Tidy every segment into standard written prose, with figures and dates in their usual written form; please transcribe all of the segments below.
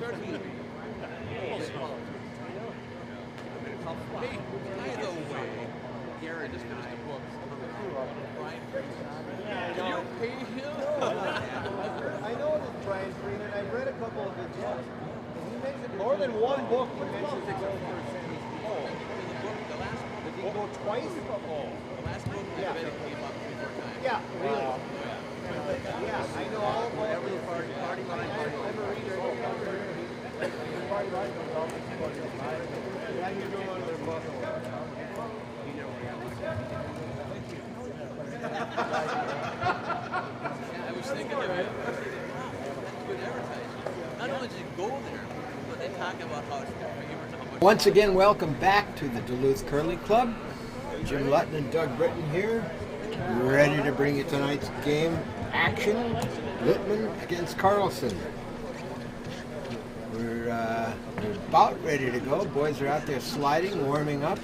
Hey, by the way, Gary just finished a book. Brian, can you pay him? I know this Brian Green, and I've read a couple of his books. He mentioned more than one book. He mentions it goes for Sammy's people. The last book. Did he go twice? The last book I read it came up 3 more times. Yeah, really. Yeah, I know all about every party line. I'm a reader. Party line comes out. Yeah, you know one of their books. I was thinking of it. That's good advertising. Not only did you go there, but they talk about how it's different. How much Once again, welcome back to the Duluth Curling Club. Jim Litman and Doug Britton here, ready to bring you tonight's game action. Litman against Carlson. We're about ready to go. Boys are out there sliding, warming up.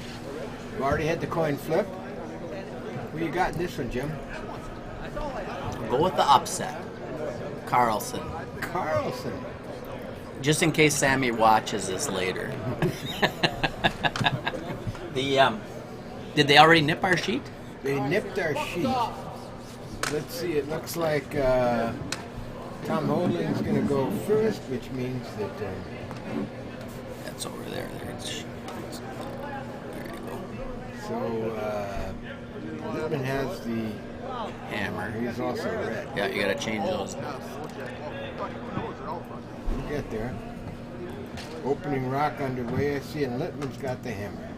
We've already had the coin flip. What you got in this one, Jim? Go with the upset. Carlson. Carlson. Just in case Sammy watches this later. Did they already nip our sheet? They nipped our sheet. Let's see, it looks like Tom Holding's going to go first, which means that... That's over there. There you go. So, Litman has the Hammer. He's also red. Yeah, you got to change those. We'll get there. Opening rock underway, I see, and Litman's got the hammer.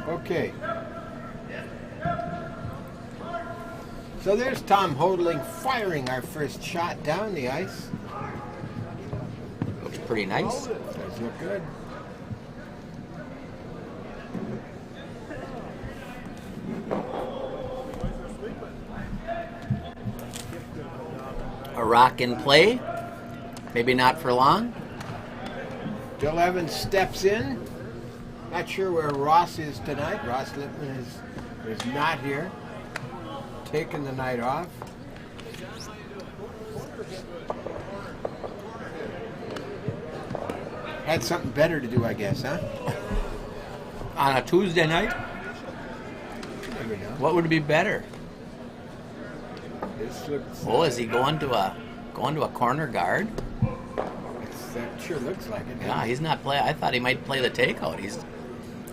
Okay. So there's Tom Hodling firing our first shot down the ice. Looks pretty nice. Does look good. A rock in play. Maybe not for long. Bill Evans steps in. Not sure where Ross is tonight. Ross Litman is not here. Taking the night off. Had something better to do, I guess, huh? On a Tuesday night? Maybe not. What would be better? This looks. Oh, is he going to a corner guard? That sure looks like it. Yeah, he's not play. I thought he might play the takeout.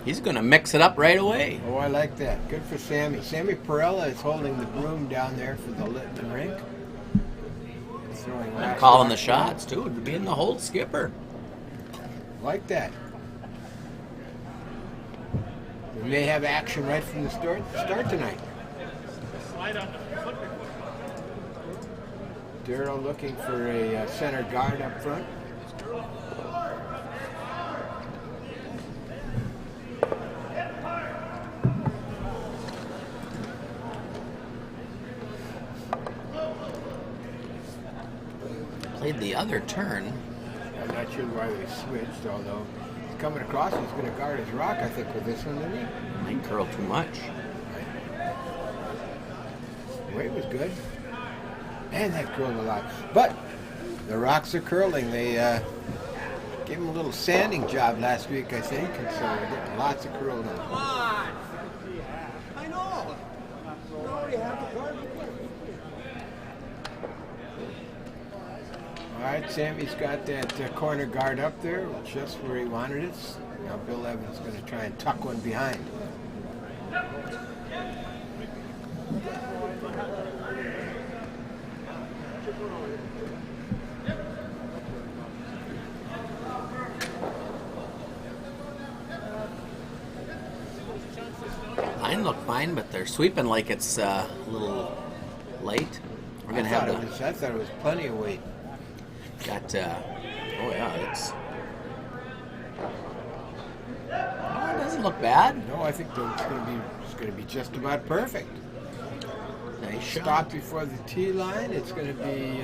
He's going to mix it up right away. Oh, I like that. Good for Sammy. Sammy Perella is holding the broom down there for the Litman rink. And calling the shots, too. Being the hold skipper. Like that. We may have action right from the start tonight. Darryl looking for a center guard up front. Played the other turn. I'm not sure why they switched, although he's coming across. He's going to guard his rock, I think, with this one, isn't he? Might curl too much. The weight was good. Man, that curled a lot. But the rocks are curling. They gave him a little sanding job last week, I think, and so they're getting lots of curl done. Come on! I know! You already have the card. All right, Sammy's got that corner guard up there, just where he wanted it. Now Bill Evans is going to try and tuck one behind. Mine look fine, but they're sweeping like it's a little light. We're going to have to... I thought it was plenty of weight. Got, oh yeah, it's... Oh, it doesn't look bad. No, I think it's going to be just about perfect. Nice shot. Stop before the tee line. It's going to be,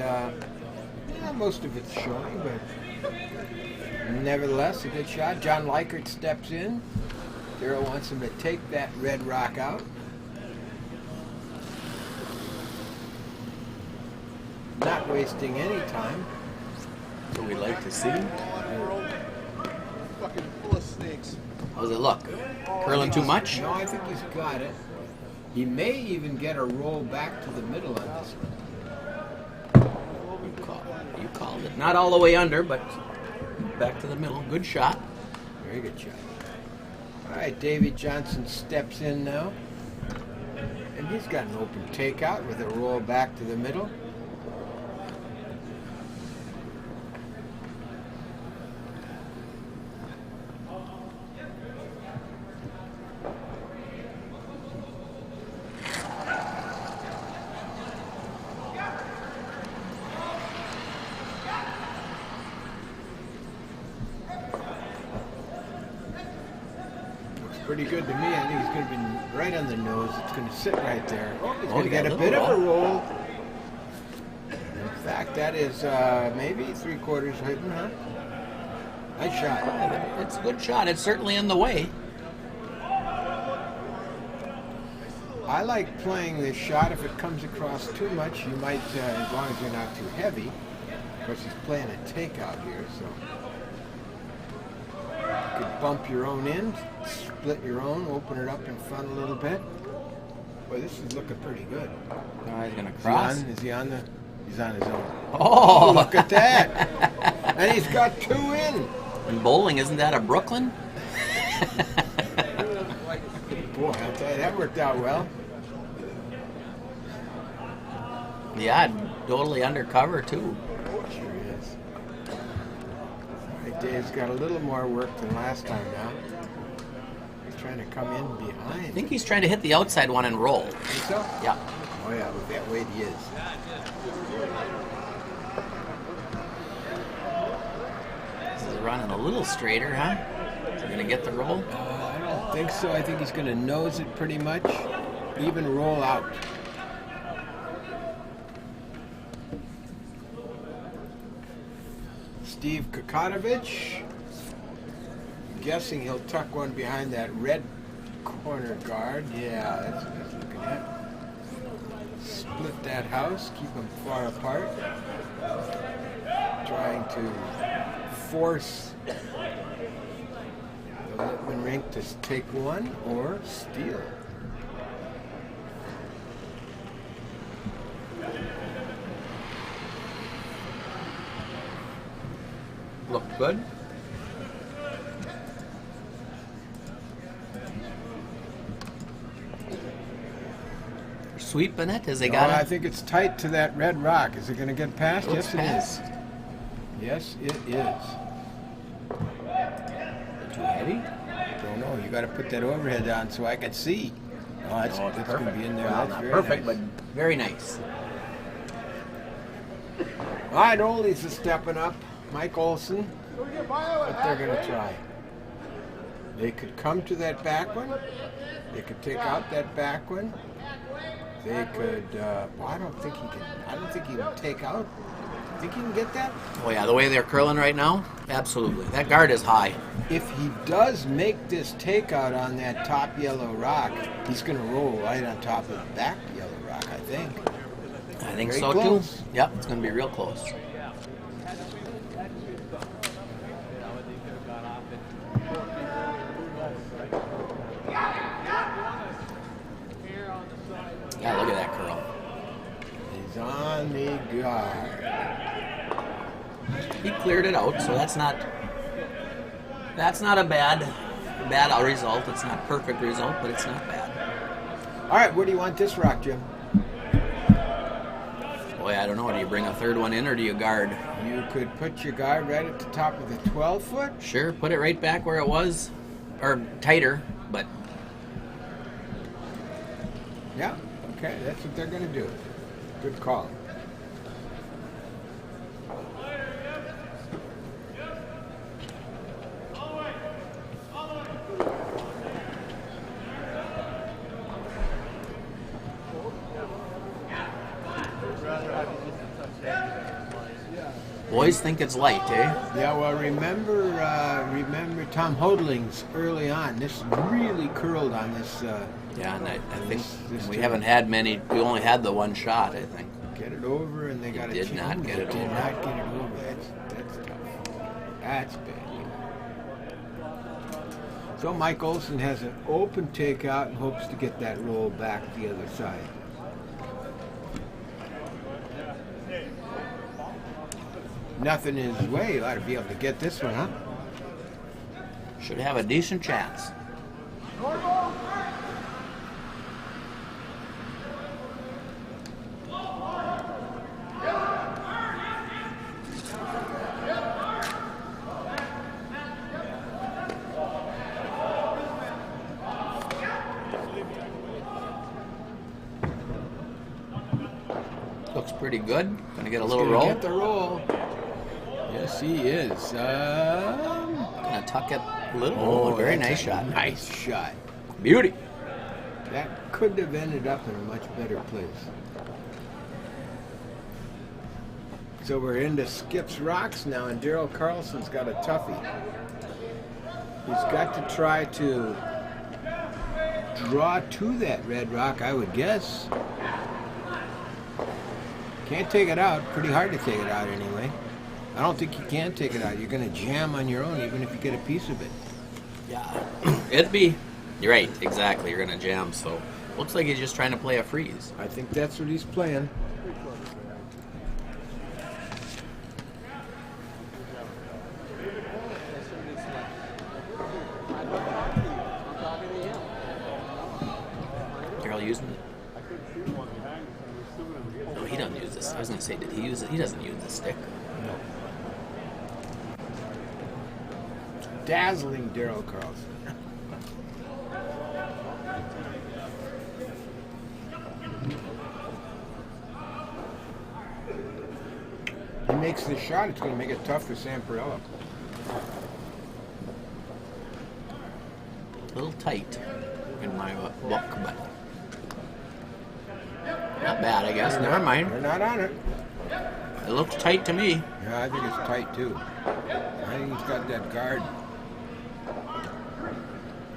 most of it's showing, but nevertheless, a good shot. John Likert steps in. Darryl wants him to take that red rock out. Not wasting any time. So we like to see. world. Fucking full of snakes. How's it look? Curling too much? No, I think he's got it. He may even get a roll back to the middle on this one. You called it. Not all the way under, but back to the middle. Good shot. Very good shot. All right, Davy Johnson steps in now. And he's got an open takeout with a roll back to the middle. Pretty good to me. I think he's going to be right on the nose. It's going to sit right there. Oh, he's going to get a bit of a roll. In fact, that is maybe 3/4 hitting, huh? Nice shot. It's a good shot. It's certainly in the way. I like playing this shot. If it comes across too much, you might, as long as you're not too heavy. Of course, he's playing a takeout here, so you could bump your own in, split your own, open it up in front a little bit. Boy, this is looking pretty good. Oh, he's going to cross. Is he on the? He's on his own. Oh, look at that! And he's got 2 in. In bowling, isn't that a Brooklyn? Boy, I'll tell you, that worked out well. Yeah, totally undercover too. Sure is. All right, Dave's got a little more work than last time now. He's trying to come in behind. I think he's trying to hit the outside one and roll. Think so? Yeah. Oh yeah, with that weight he is. This is running a little straighter, huh? Is he going to get the roll? I don't think so. I think he's going to nose it pretty much. Even roll out. Steve Kokatovich. Guessing he'll tuck one behind that red corner guard. Yeah, that's what he's looking at. Split that house, keep them far apart. Trying to force the Litman rink to take one or steal. Look good. Sweeping it? Has they got I it? think it's tight to that red rock. Is it going to get past? Looks Yes, past. it is. Yes, it is. Too heavy? Don't know. You got to put that overhead on so I can see. Oh, that's going to be in there. Well, That's not very perfect, nice. but very nice. All right, oldies are stepping up. Mike Olson. What they're going to try. They could come to that back one. They could take out that back one. They could. Well, I don't think he can. I don't think he can take out. Think he can get that? Oh yeah, the way they're curling right now, absolutely. That guard is high. If he does make this takeout on that top yellow rock, he's going to roll right on top of the back yellow rock, I think. I think Very so close. too. Yep, it's going to be real close. Yeah, look at that curl. He's on the guard. He cleared it out, so that's not a bad result. It's not a perfect result, but it's not bad. All right, where do you want this rock, Jim? Boy, I don't know. Do you bring a third one in or do you guard? You could put your guard right at the top of the 12-foot. Sure, put it right back where it was, or tighter, but Yeah, okay, that's what they're going to do. Good call. boys think it's light, eh? Yeah, well, remember Tom Hodling's early on. This really curled on this. Yeah, and I think this we turn. haven't had many. We only had the one shot, I think. Get it over, and they got did not get it Did over. not get it over. That's tough. That's bad. So Mike Olson has an open takeout and hopes to get that roll back the other side. Nothing in his way. He ought to be able to get this one, huh? Should have a decent chance. Looks pretty good. Gonna get a little roll. Get the roll. Yes, he is. Gonna tuck it a little. Oh, very nice shot. Nice shot. Beauty. That couldn't have ended up in a much better place. So we're into Skip's Rocks now, and Daryl Carlson's got a toughie. He's got to try to draw to that red rock, I would guess. Can't take it out. Pretty hard to take it out anyway. I don't think you can take it out. You're going to jam on your own even if you get a piece of it. Yeah. It'd be... You're right. Exactly. You're going to jam. So looks like he's just trying to play a freeze. I think that's what he's playing. Daryl using it? No, he doesn't use this. I was going to say, did he use it? He doesn't use the stick. No. Dazzling Daryl Carlson. He makes the shot, it's going to make it tough for Samparella. A little tight in my book, but not bad, I guess. Never mind. They're not on it. It looks tight to me. Yeah, I think it's tight too. I think he's got that guard.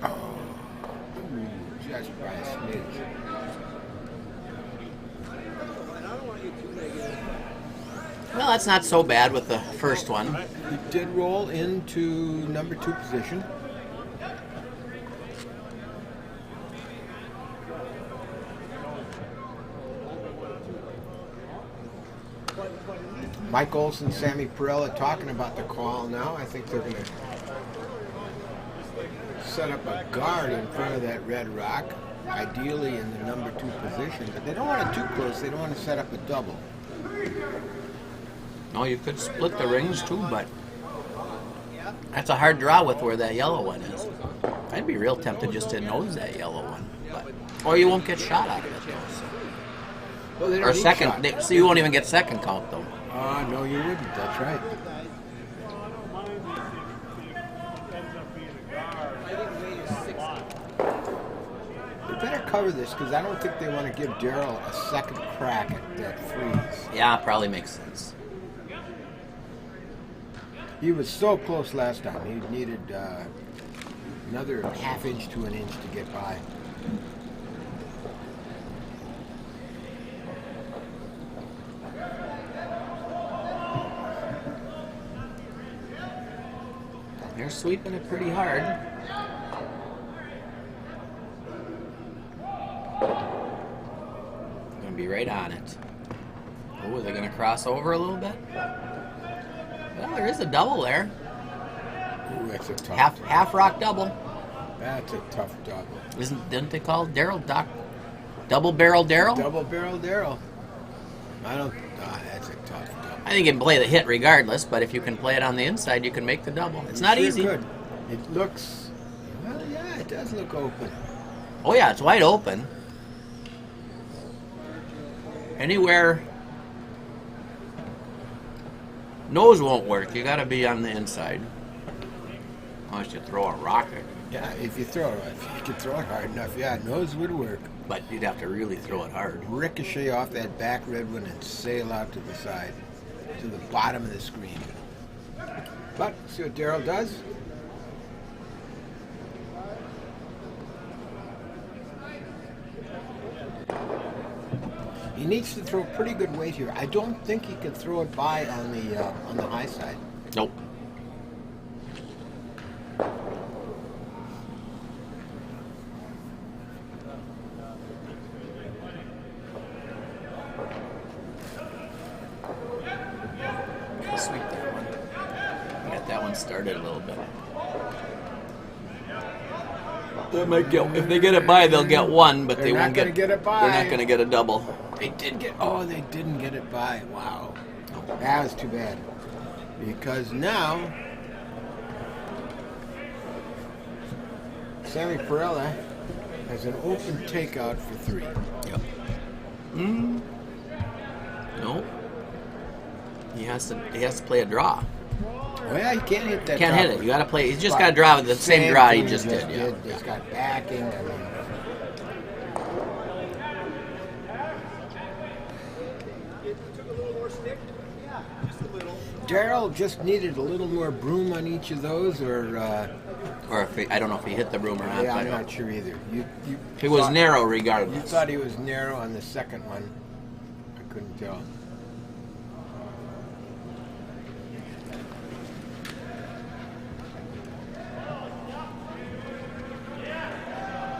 Oh, just by a smidge. Well, that's not so bad with the first one. He did roll into number 2 position. Mike Olson, Sammy Perella talking about the call now. I think they're going to set up a guard in front of that red rock, ideally in the number 2 position. But they don't want it too close. They don't want to set up a double. No, you could split the rings too, but that's a hard draw with where that yellow one is. I'd be real tempted just to nose that yellow one, but or you won't get shot out of it though. So. Well, they don't Or need second, shot. so you won't even get second count though. No, you wouldn't. That's right. They better cover this because I don't think they want to give Daryl a second crack at that freeze. Yeah, probably makes sense. He was so close last time. He needed another half inch to an inch to get by. They're sweeping it pretty hard. Gonna be right on it. Oh, are they gonna cross over a little bit? Well, there is a double there. Ooh, that's a tough. Half rock double. That's a tough double. Didn't they call Daryl double barrel Daryl? Double barrel Daryl. I don't. That's a tough double. I think you can play the hit regardless, but if you can play it on the inside, you can make the double. It's not Sure easy. Could. It looks. Well, yeah, it does look open. Oh yeah, it's wide open. Anywhere. Nose won't work. You got to be on the inside. Unless you throw a rocket. Yeah, if you could throw it hard enough, yeah, nose would work. But you'd have to really throw it hard. Ricochet off that back red one and sail out to the side, to the bottom of the screen. But see what Daryl does. He needs to throw pretty good weight here. I don't think he can throw it by on the high side. Nope. started a little bit. They might get, if they get it by, they'll get one, but they won't get it by. They're not going to get a double. They didn't get it by. Wow. That was too bad. Because now, Sammy Perella has an open takeout for 3. Yep. No. He has to play a draw. Well, he can't hit that. Can't hit it. You got to play. He's just got to draw with the same draw he just did. Yeah. He's got backing. I mean, Darryl just needed a little more broom on each of those, or if he, I don't know if he hit the broom or not. yeah, I'm not sure either. He was narrow regardless. You thought he was narrow on the second one. I couldn't tell.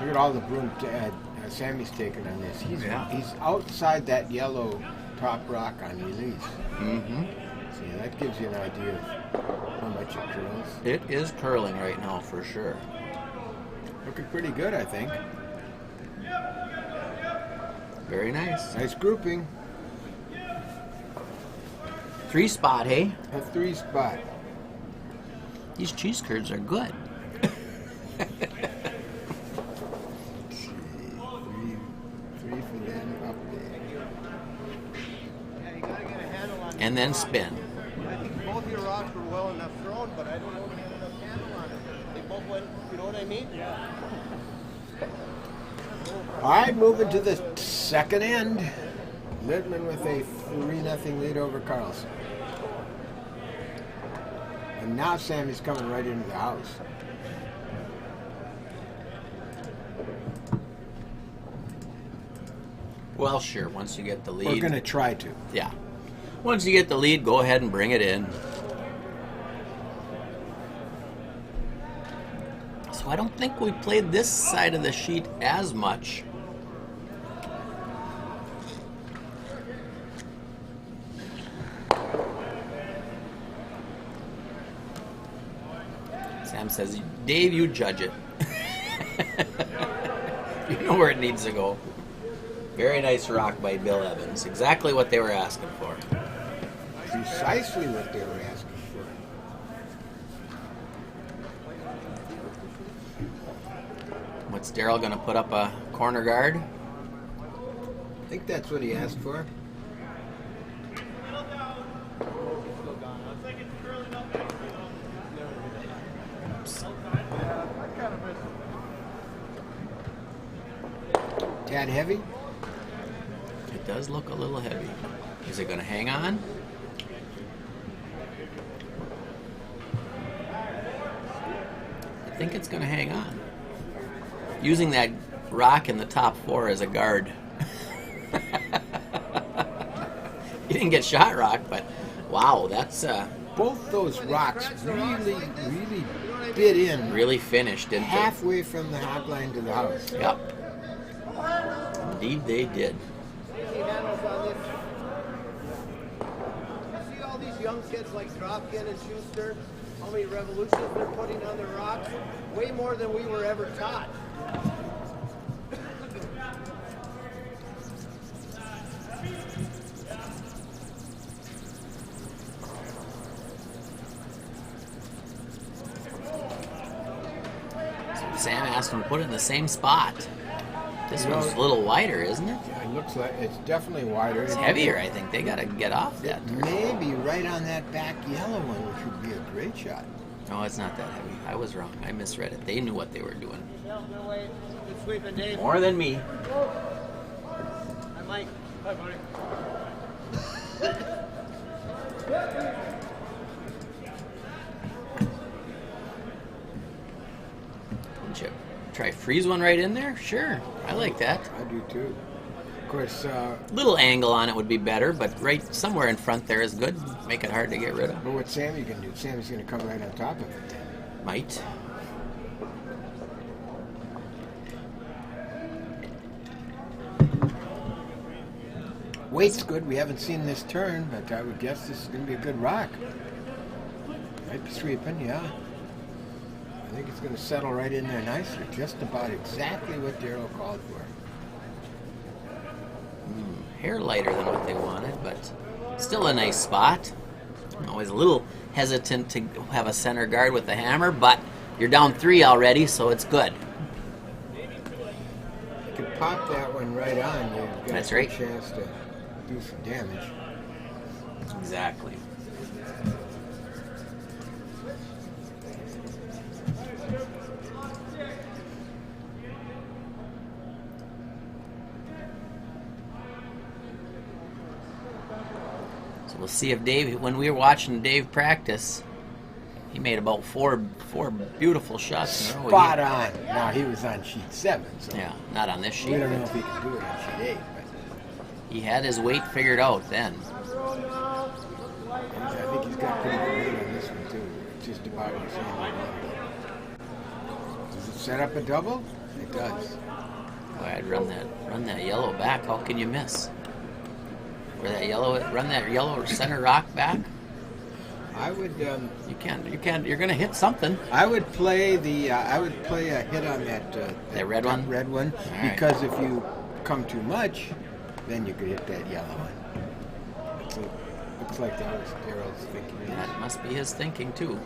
Look at all the broom Sammy's taken on this. He's outside that yellow top rock on release. Mm-hmm. See, that gives you an idea of how much it curls. It is curling right now for sure. Looking pretty good, I think. Very nice. Nice grouping. 3 spot, hey? A 3 spot. These cheese curds are good. Three for them up there. Yeah, you gotta get a handle on And then spin. I think both your rocks were well enough thrown, but I don't know if you had enough handle on it. They both went, you know what I mean? Yeah. All right, moving to the second end. Litman with a 3-0 lead over Carlson. And now Sammy's coming right into the house. Well, sure. Once you get the lead. We're going to try to. Yeah. Once you get the lead, go ahead and bring it in. So I don't think we played this side of the sheet as much. Sam says, Dave, you judge it. You know where it needs to go. Very nice rock by Bill Evans. Exactly what they were asking for. Precisely what they were asking for. What's Darryl going to put up a corner guard? I think that's what he asked for. Tad heavy? It does look a little heavy. Is it going to hang on? I think it's going to hang on. Using that rock in the top 4 as a guard. You didn't get shot rock, but wow, that's both those rocks really bit in. Really finished, didn't halfway from the hog line to the house. Yep. Indeed they did. See all these young kids like Dropkin and Schuster, how many revolutions they're putting on their rocks? Way more than we were ever taught. Sam asked him to put it in the same spot. This one's a little wider, isn't it? It looks like it's definitely wider. It's heavier, I think. They got to get off that. Maybe right on that back yellow one, which would be a great shot. No, it's not that heavy. I was wrong. I misread it. They knew what they were doing. Good sweeping, Dave. More than me. Hi, Mike. Hi, buddy. Chip. Try freeze one right in there? Sure. I like that. I do too. Of course, little angle on it would be better, but right somewhere in front there is good. Make it hard to get rid of. But what Sammy can do, Sammy's going to come right on top of it. Might. Weight's good. We haven't seen this turn, but I would guess this is going to be a good rock. Might be sweeping, yeah. I think it's going to settle right in there nicely. Just about exactly what Daryl called for. Hair lighter than what they wanted, but still a nice spot. I'm always a little hesitant to have a center guard with the hammer, but you're down 3 already, so it's good. You could pop that one right on. You've got That's a right. chance to do some damage. Exactly. So we'll see if Dave, when we were watching Dave practice, he made about four beautiful shots in a row. Spot on. Now, he was on sheet 7, so Yeah, not on this sheet. we don't know but if he can do it on sheet 8. But he had his weight figured out then. I think he's got pretty good weight on this one, too. Just about the same weight. Does it set up a double? It does. Boy, I'd run that yellow back. How can you miss? Where that yellow, run that yellow center rock back. I would. You can't. You're gonna hit something. I would play the. I would play a hit on that. That red one? Red one, All right. because if you come too much, then you could hit that yellow one. So, looks like that was Daryl's thinking. That must be his thinking too.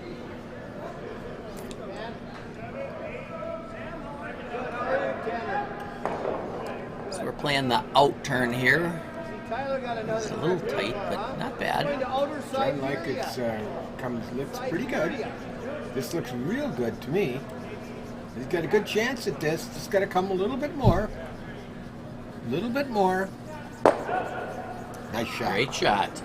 So we're playing the out turn here. Tyler got another. It's a little tight, but not bad. John Likert looks pretty good. This looks real good to me. He's got a good chance at this. Just got to come a little bit more. A little bit more. Nice shot. Great shot.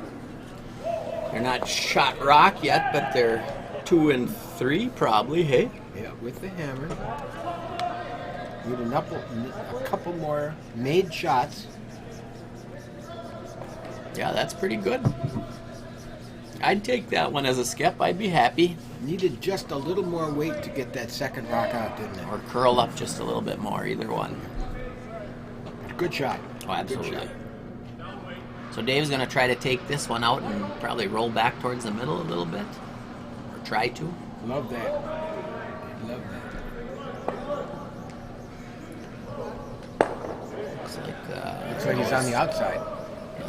They're not shot rock yet, but they're 2 and 3 probably. Hey. Yeah, with the hammer. Need a couple more made shots. Yeah, that's pretty good. I'd take that one as a skip. I'd be happy. Needed just a little more weight to get that second rock out, didn't it? Or curl up just a little bit more, either one. Good shot. Oh, absolutely. Good shot. So Dave's going to try to take this one out and probably roll back towards the middle a little bit. Or try to. Love that. Love that. Looks Looks like he's on the outside.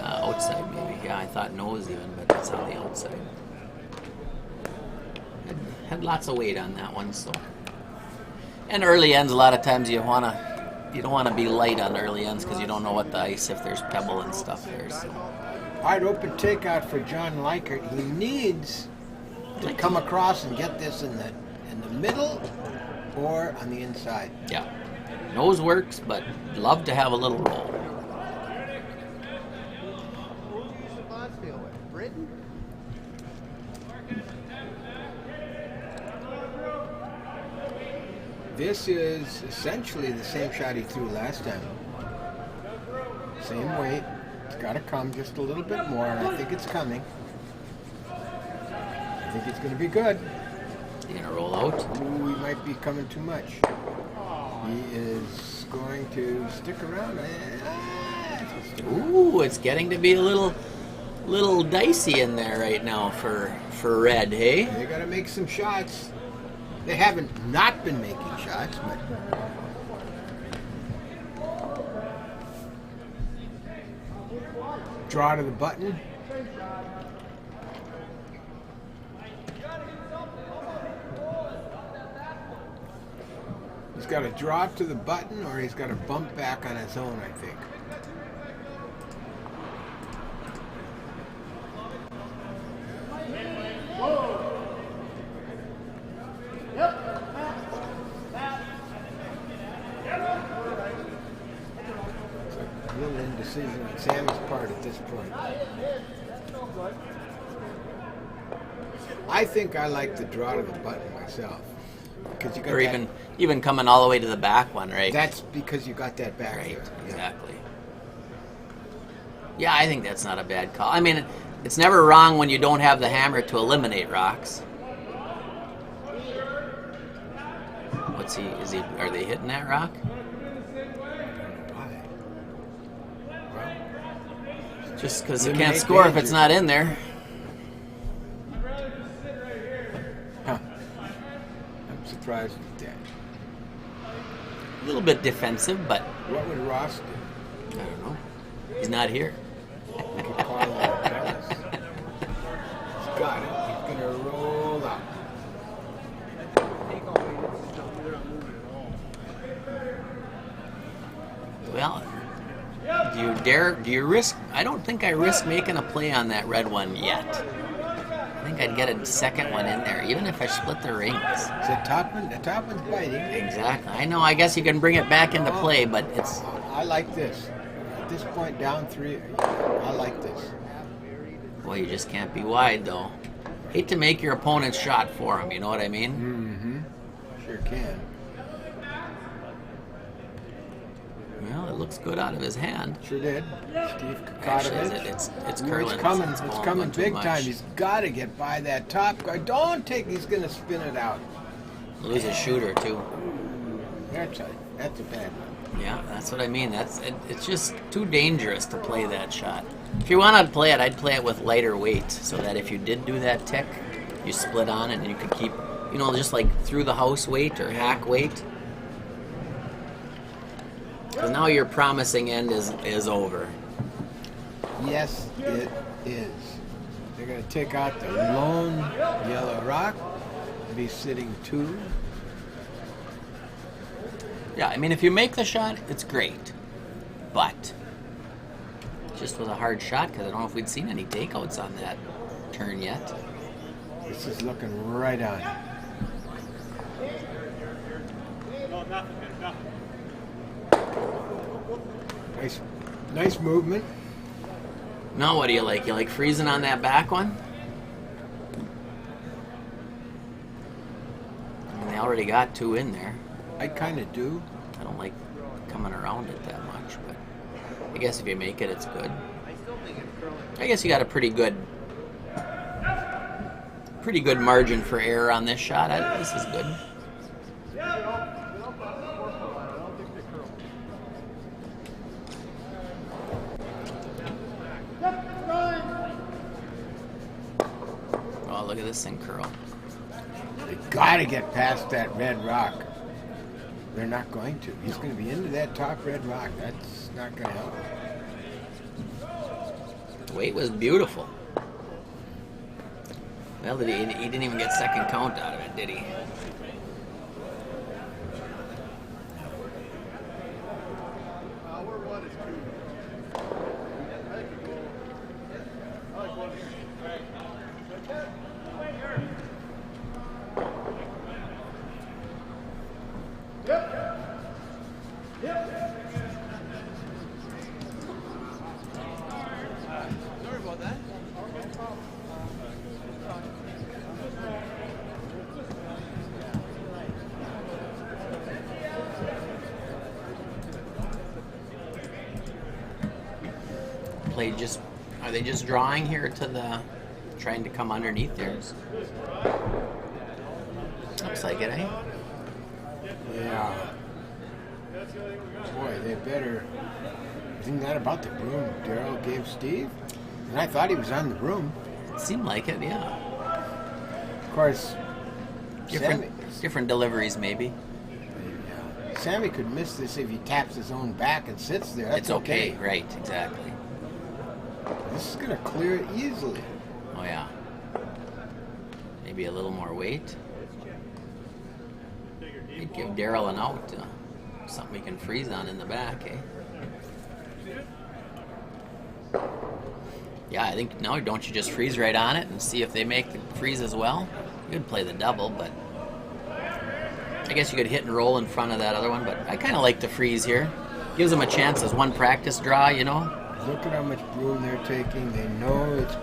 outside maybe. Yeah, I thought nose even, but it's on the outside. Had lots of weight on that one, so. And early ends, a lot of times you don't want to be light on early ends because you don't know what the ice, if there's pebble and stuff there. So. All right, open takeout for John Likert. He needs to come across and get this in the middle or on the inside. Yeah, nose works, but love to have a little roll. Britain? This is essentially the same shot he threw last time. Same weight. It's got to come just a little bit more, and I think it's coming. I think it's going to be good. You gonna roll out? Ooh, he might be coming too much. He is going to stick around. Ooh, it's getting to be a little dicey in there right now for red, hey? They got to make some shots. They haven't not been making shots, but draw to the button. He's got to drop to the button, or he's got to bump back on his own, I think. It's a little indecision on Sammy's part at this point. I think I like the draw to the button myself. Because you got Or that, even coming all the way to the back one, right? that's because you got that back Right, there. Yeah. exactly. Yeah, I think that's not a bad call. I mean, it's never wrong when you don't have the hammer to eliminate rocks. What's he? Are they hitting that rock? Why? Just because you Eliminate can't score if danger. it's not in there. little bit defensive, but What would Ross do? I don't know. He's not here. You could call him Dallas. He's got it. He's going to roll up. Well, do you risk? I don't think I risk making a play on that red one yet. I think I'd get a second one in there, even if I split the rings. The top one's biting. Exactly. I know. I guess you can bring it back into play, but it's. I like this. At this point, down 3, I like this. Boy, you just can't be wide, though. Hate to make your opponent's shot for him, you know what I mean? Mm-hmm. Sure can. Well, it looks good out of his hand. Sure did. Steve Actually, Kokotovich. it's curling. It's coming big time. He's got to get by that top guard. Don't take. He's going to spin it out. Lose a shooter too. That's a bad one. Yeah, that's what I mean. It's just too dangerous to play that shot. If you want to play it, I'd play it with lighter weight, so that if you did do that tick, you split on it and you could keep, just like through the house weight or hack weight. Because now your promising end is over. Yes, it is. They're going to take out the lone yellow rock. Be sitting 2. Yeah, I mean, if you make the shot, it's great. But it just was a hard shot because I don't know if we'd seen any takeouts on that turn yet. This is looking right on. Nice movement. Now what do you like? You like freezing on that back one? And they already got 2 in there. I kind of do. I don't like coming around it that much, but I guess if you make it, it's good. I guess you got a pretty good margin for error on this shot. This is good. Oh, look at this thing curl. They got to get past that red rock. They're not going to. He's going to be into that top red rock. That's not going to help. The weight was beautiful. Well, he didn't even get second count out of it, did he? Sorry about that. Are they just drawing here to the, trying to come underneath theirs? Looks like it, eh? Yeah. Boy, they better. Isn't that about the broom Darryl gave Steve? And I thought he was on the broom. It seemed like it, yeah. Of course, Different deliveries, maybe. Sammy could miss this if he taps his own back and sits there. That's It's okay, right, exactly. This is going to clear it easily. Oh, yeah. Maybe a little more weight. He'd give Darryl an out. Something we can freeze on in the back, eh? Yeah, I think, no, don't you just freeze right on it and see if they make the freeze as well? You could play the double, but I guess you could hit and roll in front of that other one, but I kind of like the freeze here. Gives them a chance as one practice draw, Look at how much broom they're taking. They know it's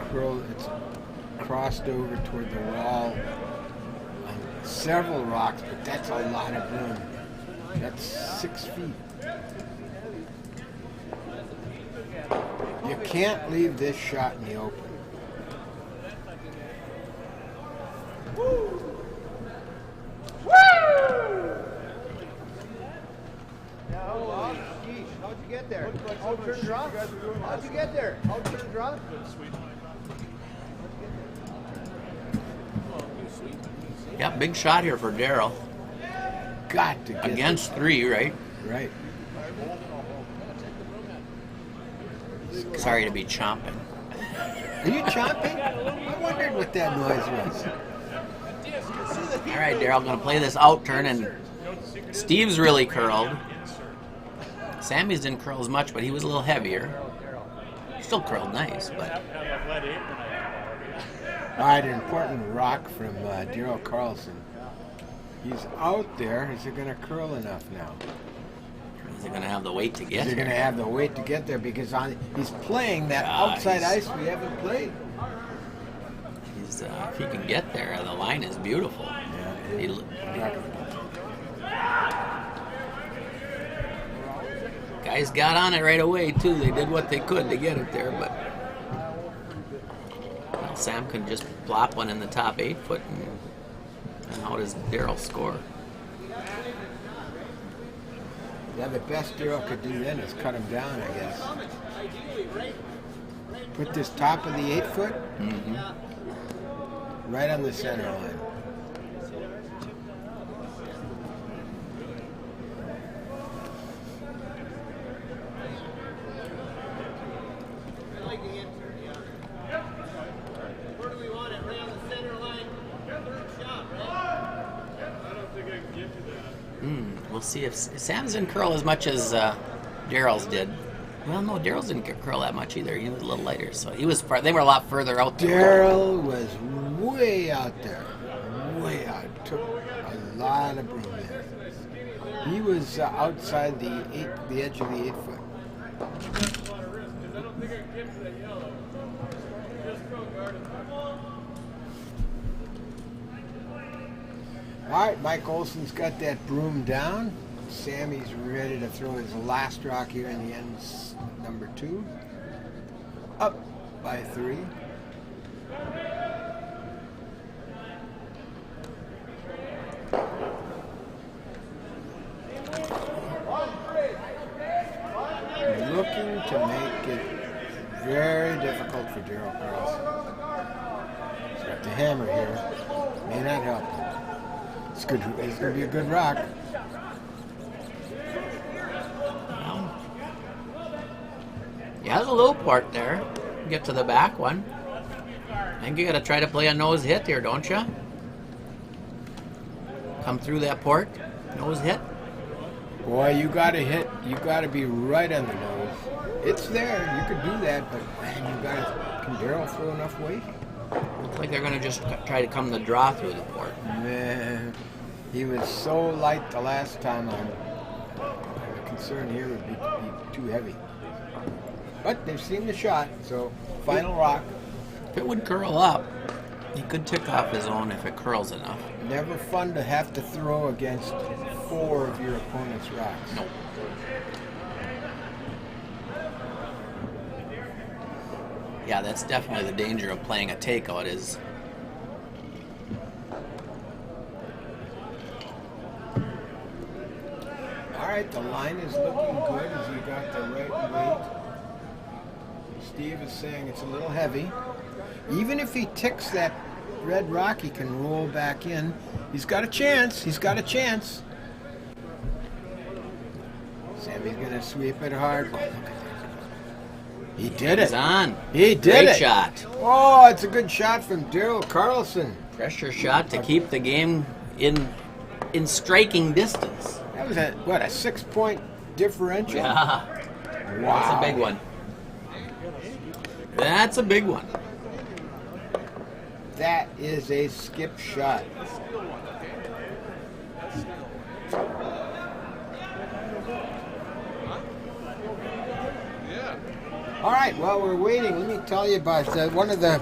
crossed over toward the wall on several rocks, but that's a lot of broom. That's 6 feet. You can't leave this shot in the open. How'd you get there? Out turn draw? How'd you get there? Out turn draw? Yeah, big shot here for Darryl. Got to get Against 3, right? Right. Sorry to be chomping. Are you chomping? I wondered what that noise was. All right, Daryl, going to play this out turn, and Steve's really curled. Sammy's didn't curl as much, but he was a little heavier. Still curled nice, but... All right, an important rock from Daryl Carlson. He's out there. Is it going to curl enough now? Is he going to have the weight to get Is he here? going to have the weight to get there? Because he's playing that outside ice we haven't played. He's, if he can get there, the line is beautiful. Yeah, Guys got on it right away, too. They did what they could to get it there, but... Well, Sam can just plop one in the top 8 foot, and how does Daryl score? Yeah, the best Daryl could do then is cut him down, I guess. Put this top of the 8 foot right on the center line. Where do we want it? Right on the center line? Third shot, right? I don't think I can get to that. We'll see if Sam's didn't curl as much as Daryl's did. Well, no, Daryl's didn't curl that much either. He was a little lighter, so he was. They were a lot further out there. Daryl was way out there, way out. Took a lot of room there. He was outside the edge of the 8 foot. All right, Mike Olson's got that broom down. Sammy's ready to throw his last rock here in the end, number 2. Up by 3. Looking to make it very difficult for Daryl Carlson. He's got the hammer here. May not help him. It's good. It's going to be a good rock. He has a little part there. Get to the back one. I think you got to try to play a nose hit here, don't you? Come through that port, nose hit. Boy, you got to hit. You got to be right on the nose. It's there. You could do that, but man, you got to. Can Daryl throw enough weight? Looks like they're going to just try to come the draw through the port. Man, he was so light the last time. The concern here would be too heavy. But they've seen the shot, so final rock. If it would curl up, he could tick off his own if it curls enough. Never fun to have to throw against 4 of your opponent's rocks. Nope. Yeah, that's definitely the danger of playing a takeout is... All right, the line is looking good as you got the right weight. Steve is saying it's a little heavy. Even if he ticks that red rock, he can roll back in. He's got a chance. He's got a chance. Sammy's going to sweep it hard. Oh, look at that. He did it. He's on. He did Great it. shot. Oh, it's a good shot from Daryl Carlson. Pressure shot to keep the game in striking distance. That was a 6-point differential? Yeah. Wow. That's a big one. That's a big one. That is a skip shot. All right, while we're waiting, let me tell you about one of the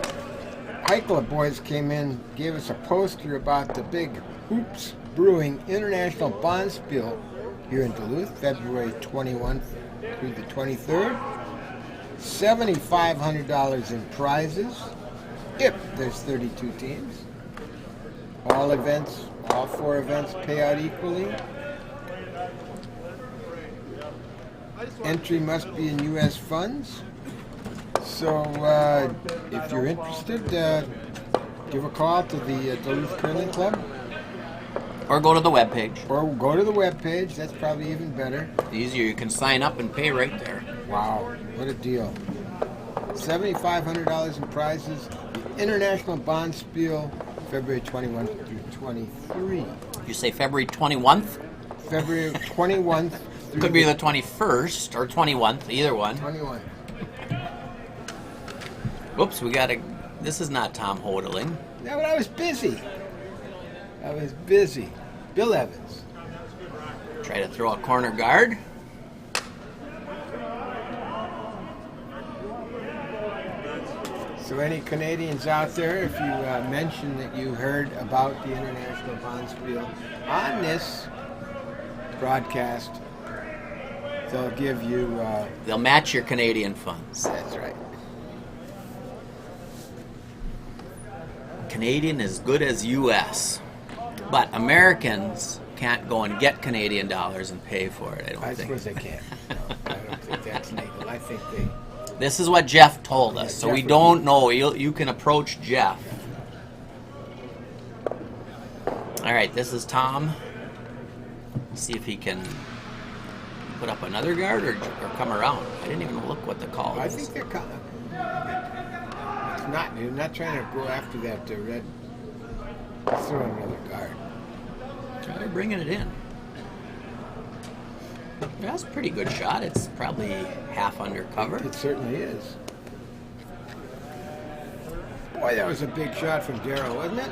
Heikla boys came in, gave us a poster about the big Hoops Brewing International Bonspiel here in Duluth, February 21 through the 23rd. $7,500 in prizes. Yep, there's 32 teams. All 4 events pay out equally. Entry must be in U.S. funds. So if you're interested, give a call to the Duluth Curling Club. Or go to the webpage. Or go to the webpage. That's probably even better. Easier. You can sign up and pay right there. Wow, what a deal. $7,500 in prizes. The International Bond Spiel, February 21st through 23. You say February 21st? February 21st. Could be the 21st or 21st, either one. 21. Whoops, we got to... This is not Tom Hodling. No, but I was busy. Bill Evans. Try to throw a corner guard. So any Canadians out there, if you mention that you heard about the International Bond Spiel on this broadcast, they'll give you... They'll match your Canadian funds. That's right. Canadian is good as U.S. But Americans can't go and get Canadian dollars and pay for it, I don't think. I suppose they can. No, I don't think that's legal. I think they... This is what Jeff told us, so Jeff we don't know. You can approach Jeff. All right, this is Tom. See if he can put up another guard or come around. I didn't even look what the call I is. think they're coming. It's not. You're not trying to go after that red. Throw in another guard. They're bringing it in. Yeah, that's a pretty good shot. It's probably half undercover. It certainly is. Boy, that was a big shot from Darryl, wasn't it?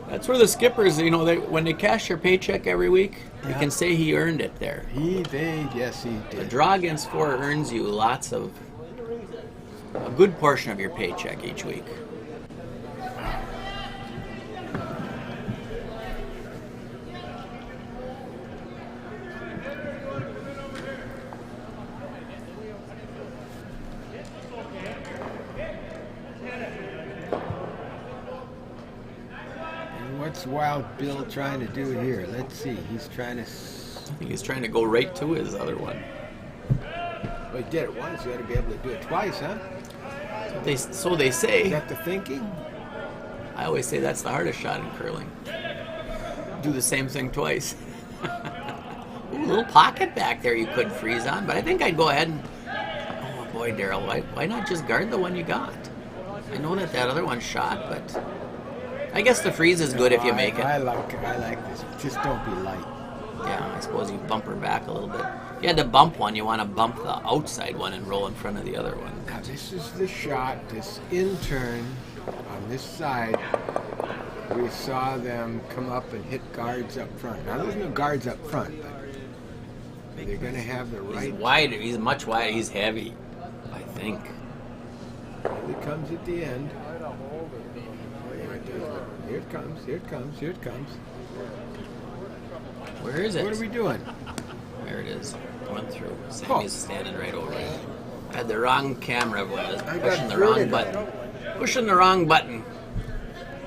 That's where the skippers, when they cash their paycheck every week, you can say he earned it there. Yes, he The did. draw against 4 earns you a good portion of your paycheck each week. What's Wild Bill trying to do here? Let's see. He's trying to... I think he's trying to go right to his other one. Well, he did it once. You ought to be able to do it twice, huh? So they say. Is that the thinking? I always say that's the hardest shot in curling. Do the same thing twice. Ooh, a little pocket back there you could freeze on, but I think I'd go ahead and... Oh, boy, Darryl, why not just guard the one you got? I know that other one's shot, but... I guess the freeze is good if you make it. I like this. Just don't be light. Yeah, I suppose you bump her back a little bit. If you had to bump one, you want to bump the outside one and roll in front of the other one. Now this is the shot, this in-turn on this side. We saw them come up and hit guards up front. Now there's no guards up front, but they're going to have the right... He's wider. He's much wider. He's heavy, I think. Here it comes at the end. Here it comes, here it comes, here it comes. Where is it? What are we doing? There it is. Went through. Sammy's standing right over it. I had the wrong camera. Pushing the wrong button. Pushing the wrong button.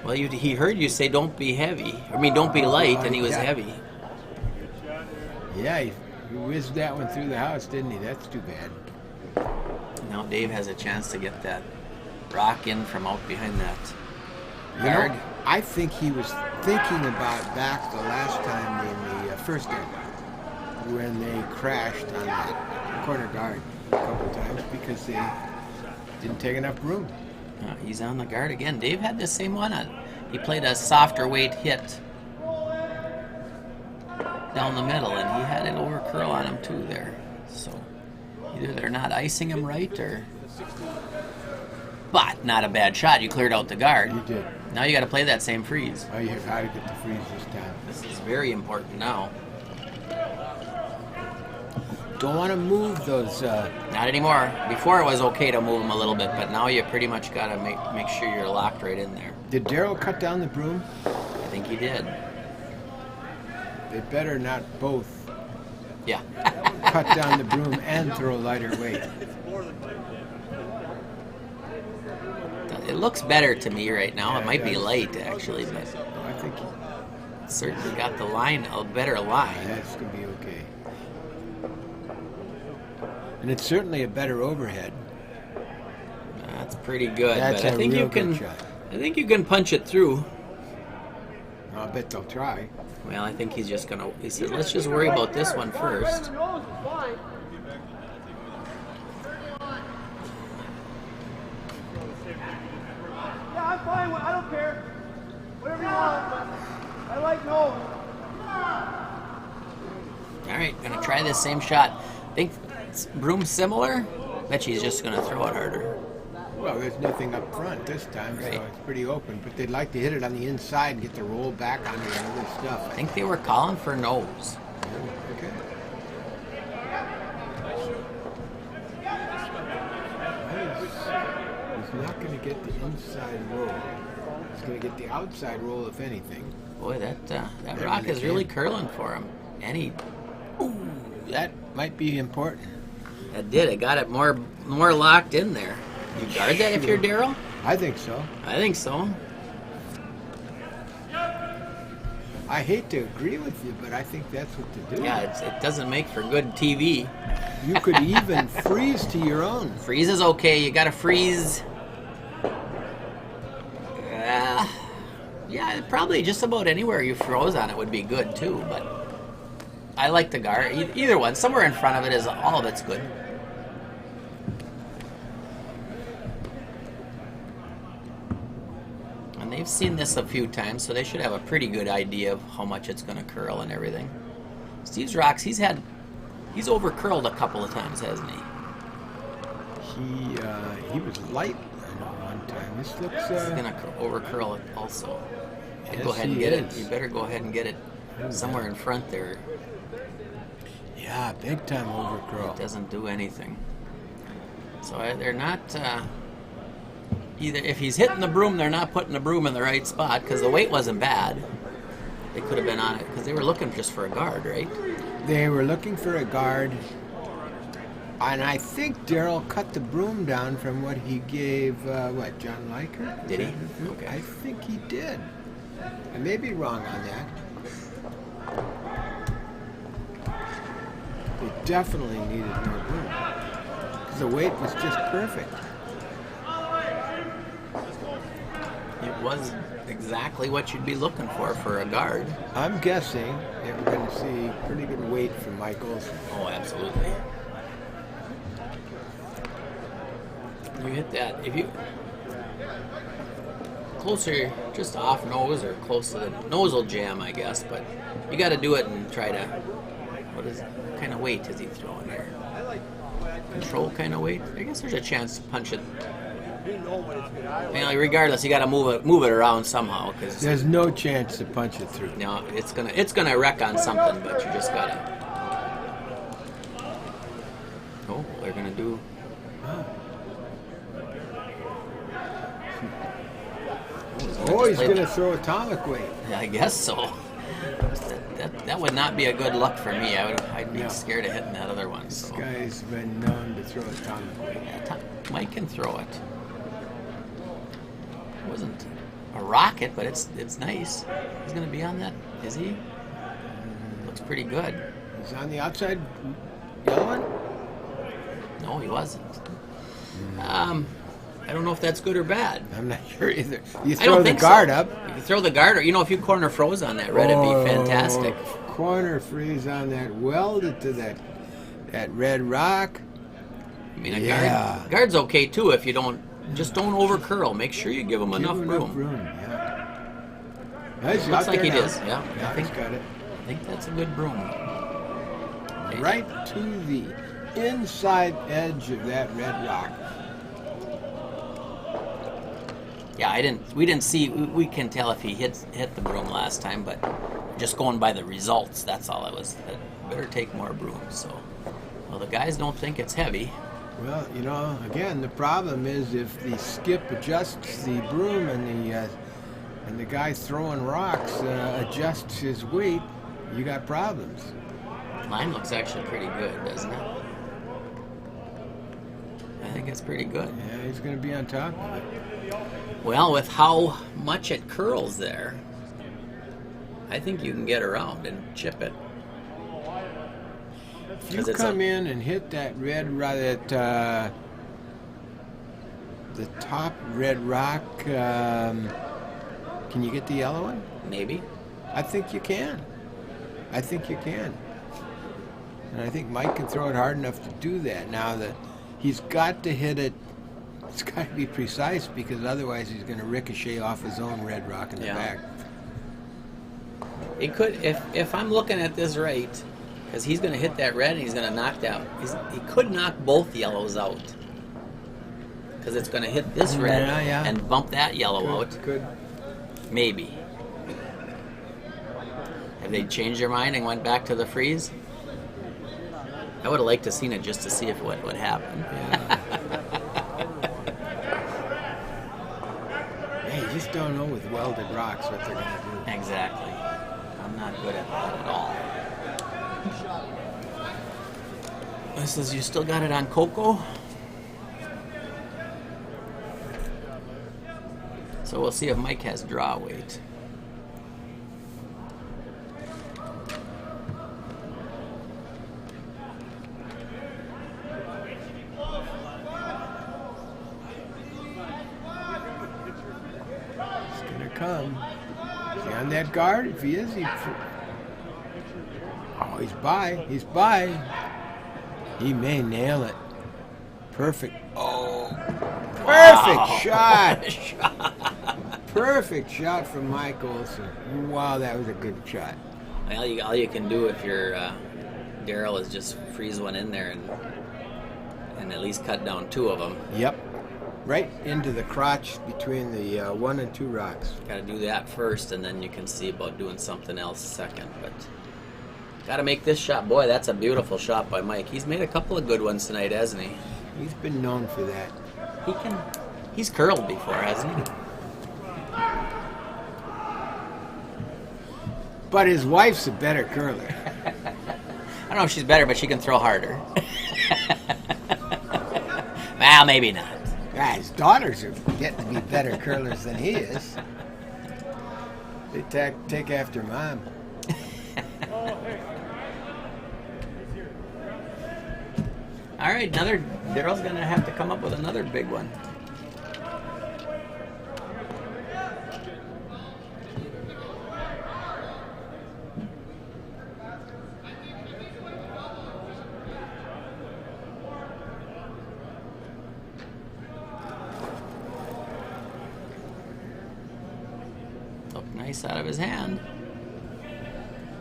Well, he heard you say don't be heavy. Don't be light, and he was heavy. Yeah, he whizzed that one through the house, didn't he? That's too bad. Now Dave has a chance to get that rock in from out behind that guard. I think he was thinking about back the last time in the first game when they crashed on that corner guard a couple times because they didn't take enough room. He's on the guard again. Dave had the same one on. He played a softer weight hit down the middle, and he had an over curl on him too there. So either they're not icing him right, or... But not a bad shot. You cleared out the guard. You did. Now you got to play that same freeze. Oh, you have got to get the freeze this time. This is very important now. Don't want to move those. Not anymore. Before it was okay to move them a little bit, but now you pretty much got to make sure you're locked right in there. Did Darryl cut down the broom? I think he did. They better not both Yeah. cut down the broom and throw lighter weight. It looks better to me right now. It might be light, actually, but I think it's certainly got the line, a better line. that's going to be okay. And it's certainly a better overhead. That's pretty good, That's but I a think real you can. good shot. I think you can punch it through. I'll bet they'll try. Well, I think he's just gonna. He said, "Let's just worry about this one first." Yeah, I'm fine. I don't care. Whatever you want, but I like nose. All right, gonna try this same shot. Think broom similar? Bet she's just gonna throw it harder. Well, there's nothing up front this time, Right. so it's pretty open. But they'd like to hit it on the inside and get the roll back on the other stuff. I think they were calling for nose. Okay. He's not going to get the inside roll. He's going to get the outside roll, if anything. Boy, that rock is really curling for him. And he That might be important. that did it. Got it more locked in there. You guard that if you're Daryl? I think so. I think so. I hate to agree with you, but I think that's what to do. Yeah, it doesn't make for good TV. You could even freeze to your own. Freeze is okay. You got to freeze. Yeah, probably just about anywhere you froze on it would be good too. But I like the guard. Either one, somewhere in front of it is all of it's good. And they've seen this a few times, so they should have a pretty good idea of how much it's going to curl and everything. Steve's rocks, he's over curled a couple of times, hasn't he? He was light one time. This looks. He's gonna over curl it also. Yes, Go ahead and he get is. it. You better go ahead and get it somewhere in front there. Yeah, big time over curl. It doesn't do anything. So they're not either. If he's hitting the broom, they're not putting the broom in the right spot because the weight wasn't bad. They could have been on it because they were looking just for a guard, right? They were looking for a guard, and I think Daryl cut the broom down from what he gave. John Liker? Did he? Okay. I think he did. I may be wrong on that. They definitely needed more broom because the weight was just perfect. It was exactly what you'd be looking for a guard. I'm guessing that we're going to see pretty good weight from Michaels. Oh, absolutely. You hit that. If you closer, just off nose or close to the nose will jam, I guess. But you got to do it and try to. What kind of weight is he throwing there? Control kind of weight. I guess there's a chance to punch it. Regardless, you got to move it around somehow because There's no chance to punch it through. no, it's gonna wreck on something. But you just gotta. Oh, they're gonna do. Oh, he's going to throw atomic weight. Yeah, I guess so. That would not be a good luck for me. I'd be scared of hitting that other one. This So. guy's been known to throw atomic weight. Yeah, Mike can throw it. It wasn't a rocket, but it's nice. He's gonna be on that, is he? Looks pretty good. He's on the outside yellow one? No, he wasn't. I don't know if that's good or bad. I'm not sure either. You I don't throw the think guard so. up. If you throw the guard, or if you corner froze on that red, it'd be fantastic. Corner freeze on that, welded to that red rock. I mean, Yeah. guard's okay too if you don't over curl. Make sure you give him enough Give him room. Yeah. He's Looks out like there he now. is. Yeah, Yeah, I think he's got it. I think that's a good broom. Right to the inside edge of that red rock. Yeah, we didn't see. We can tell if he hit the broom last time, but just going by the results, that's all it was. Better take more brooms. So, well, the guys don't think it's heavy. Well, again, the problem is if the skip adjusts the broom and the guy throwing rocks adjusts his weight, you got problems. Mine looks actually pretty good, doesn't it? I think it's pretty good. Yeah, he's going to be on top of it. Well, with how much it curls there, I think you can get around and chip it. If you come in and hit that red rock, the top red rock, can you get the yellow one? Maybe. I think you can. I think you can. And I think Mike can throw it hard enough to do that. Now that he's got to hit it, it's got to be precise because otherwise he's going to ricochet off his own red rock in the back. It could, if I'm looking at this right, because he's going to hit that red and he's going to knock that. He could knock both yellows out. Because it's going to hit this red and bump that yellow out. Could. Maybe. Have they changed their mind and went back to the freeze? I would have liked to have seen it just to see if what would happen. Yeah. Hey, you just don't know with welded rocks what they're going to do. Exactly. I'm not good at that at all. This is, you still got it on Coco? So we'll see if Mike has draw weight. He's going to come. Is he on that guard? If he is, oh, he's by. He's by. He may nail it. Perfect. Oh, perfect shot. Perfect shot from Mike Olson. Wow, that was a good shot. Well, all you can do if you're Daryl is just freeze one in there and at least cut down two of them. Yep. Right into the crotch between the 1 and 2 rocks. Got to do that first, and then you can see about doing something else second. But got to make this shot. Boy, that's a beautiful shot by Mike. He's made a couple of good ones tonight, hasn't he? He's been known for that. He's curled before, hasn't he? But his wife's a better curler. I don't know if she's better, but she can throw harder. Well, maybe not. Yeah, his daughters are getting to be better curlers than he is. They take after Mom. All right, Daryl's going to have to come up with another big one. Looked nice out of his hand.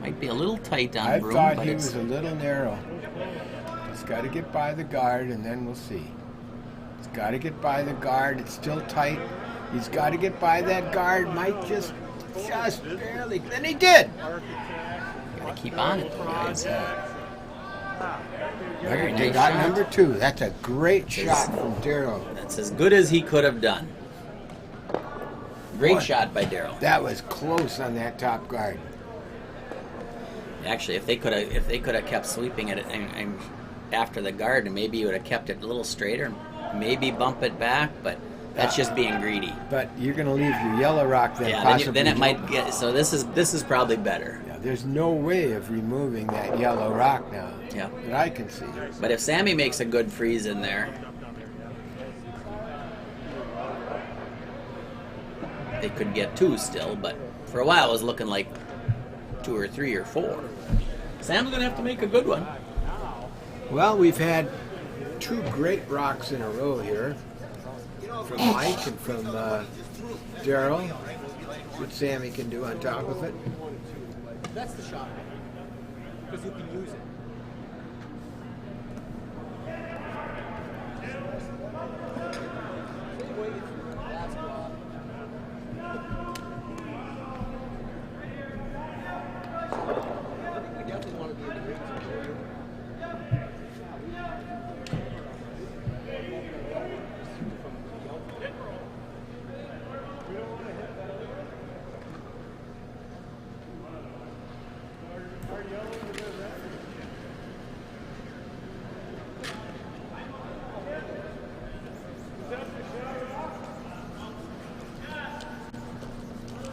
Might be a little tight on Broom, I thought but he was a little narrow. He's got to get by the guard, and then we'll see. He's got to get by the guard. It's still tight. He's got to get by that guard. Might just barely. And he did. Got to keep on it, guys. Very They nice got shot. number 2. That's a great shot from Daryl. That's as good as he could have done. Great Boy, shot by Daryl. That was close on that top guard. Actually, if they could have kept sweeping it and after the guard, and maybe you would have kept it a little straighter, maybe bump it back, but that's just being greedy. But you're going to leave your yellow rock then Yeah, possibly. then it might get. So this is probably better. Yeah, there's no way of removing that yellow rock now. Yeah. That I can see. But if Sammy makes a good freeze in there, they could get 2 still. But for a while, it was looking like 2 or 3 or 4. Sam's gonna have to make a good one. Well, we've had 2 great rocks in a row here from Mike and from Daryl. What Sammy can do on top of it. That's the shot. Because you can use it.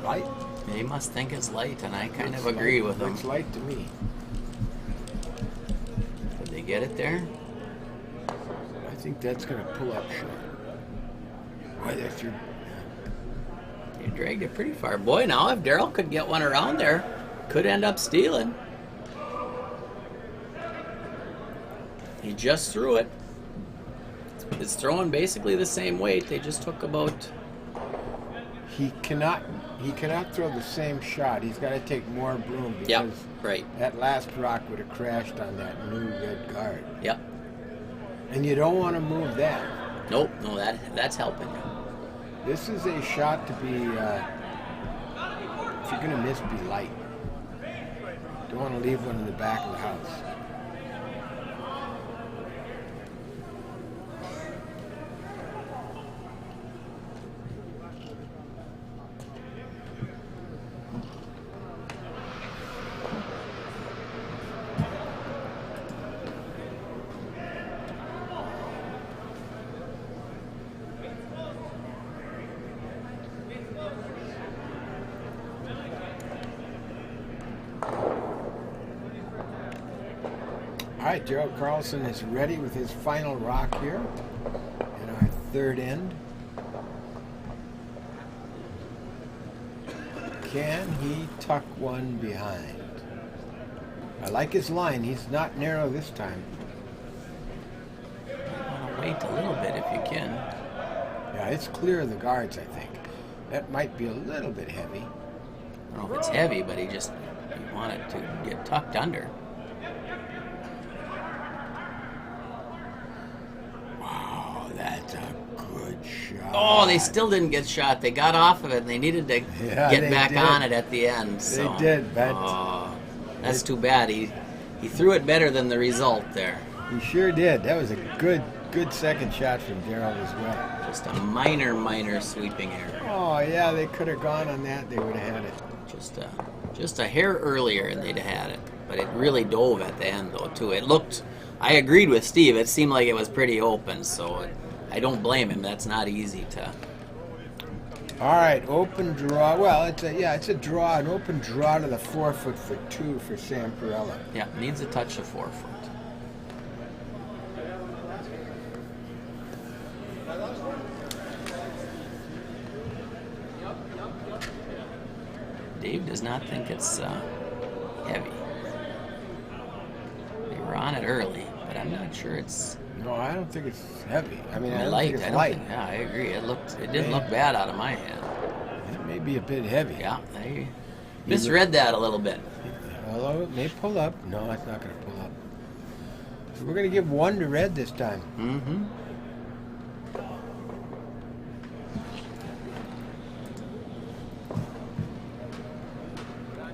Light? He must think it's light, and I kind of agree with him. Looks light to me. Did they get it there? I think that's going to pull up short. Boy, that's your... He dragged it pretty far. Boy, now if Darrell could get one around there, could end up stealing. He just threw it. It's throwing basically the same weight. They just took about... He cannot throw the same shot. He's got to take more bloom because Yep, right. that last rock would have crashed on that new red guard. Yep. And you don't want to move that. Nope, no, that's helping you. This is a shot to be, if you're going to miss, be light. Don't want to leave one in the back of the house. All right, Gerald Carlson is ready with his final rock here in our third end. Can he tuck one behind? I like his line. He's not narrow this time. Wait a little bit if you can. Yeah, it's clear of the guards, I think. That might be a little bit heavy. I don't know if it's heavy, but he wanted to get tucked under. Wow, that's a good shot. Oh, they still didn't get shot. They got off of it, and they needed to get back on it at the end. So. They did, but... Oh, that's too bad. He threw it better than the result there. He sure did. That was a good second shot from Darrell as well. Just a minor sweeping error. Oh, yeah, they could have gone on that. They would have had it. Just a hair earlier, and they'd have had it. But it really dove at the end, though, too. It looked... I agreed with Steve. It seemed like it was pretty open, so I don't blame him. That's not easy to... All right, open draw. Well, it's a draw, an open draw to the 4-foot for 2 for Sam Perella. Yeah, needs a touch of 4-foot. Dave does not think it's heavy. They were on it early, but I'm not sure it's... No, I don't think it's heavy. I mean, I don't light. think it's light. Yeah, I agree. It didn't look bad out of my hand. It may be a bit heavy. Yeah, I misread that a little bit. Although it may pull up. No, it's not going to pull up. So we're going to give 1 to red this time. Mm-hmm.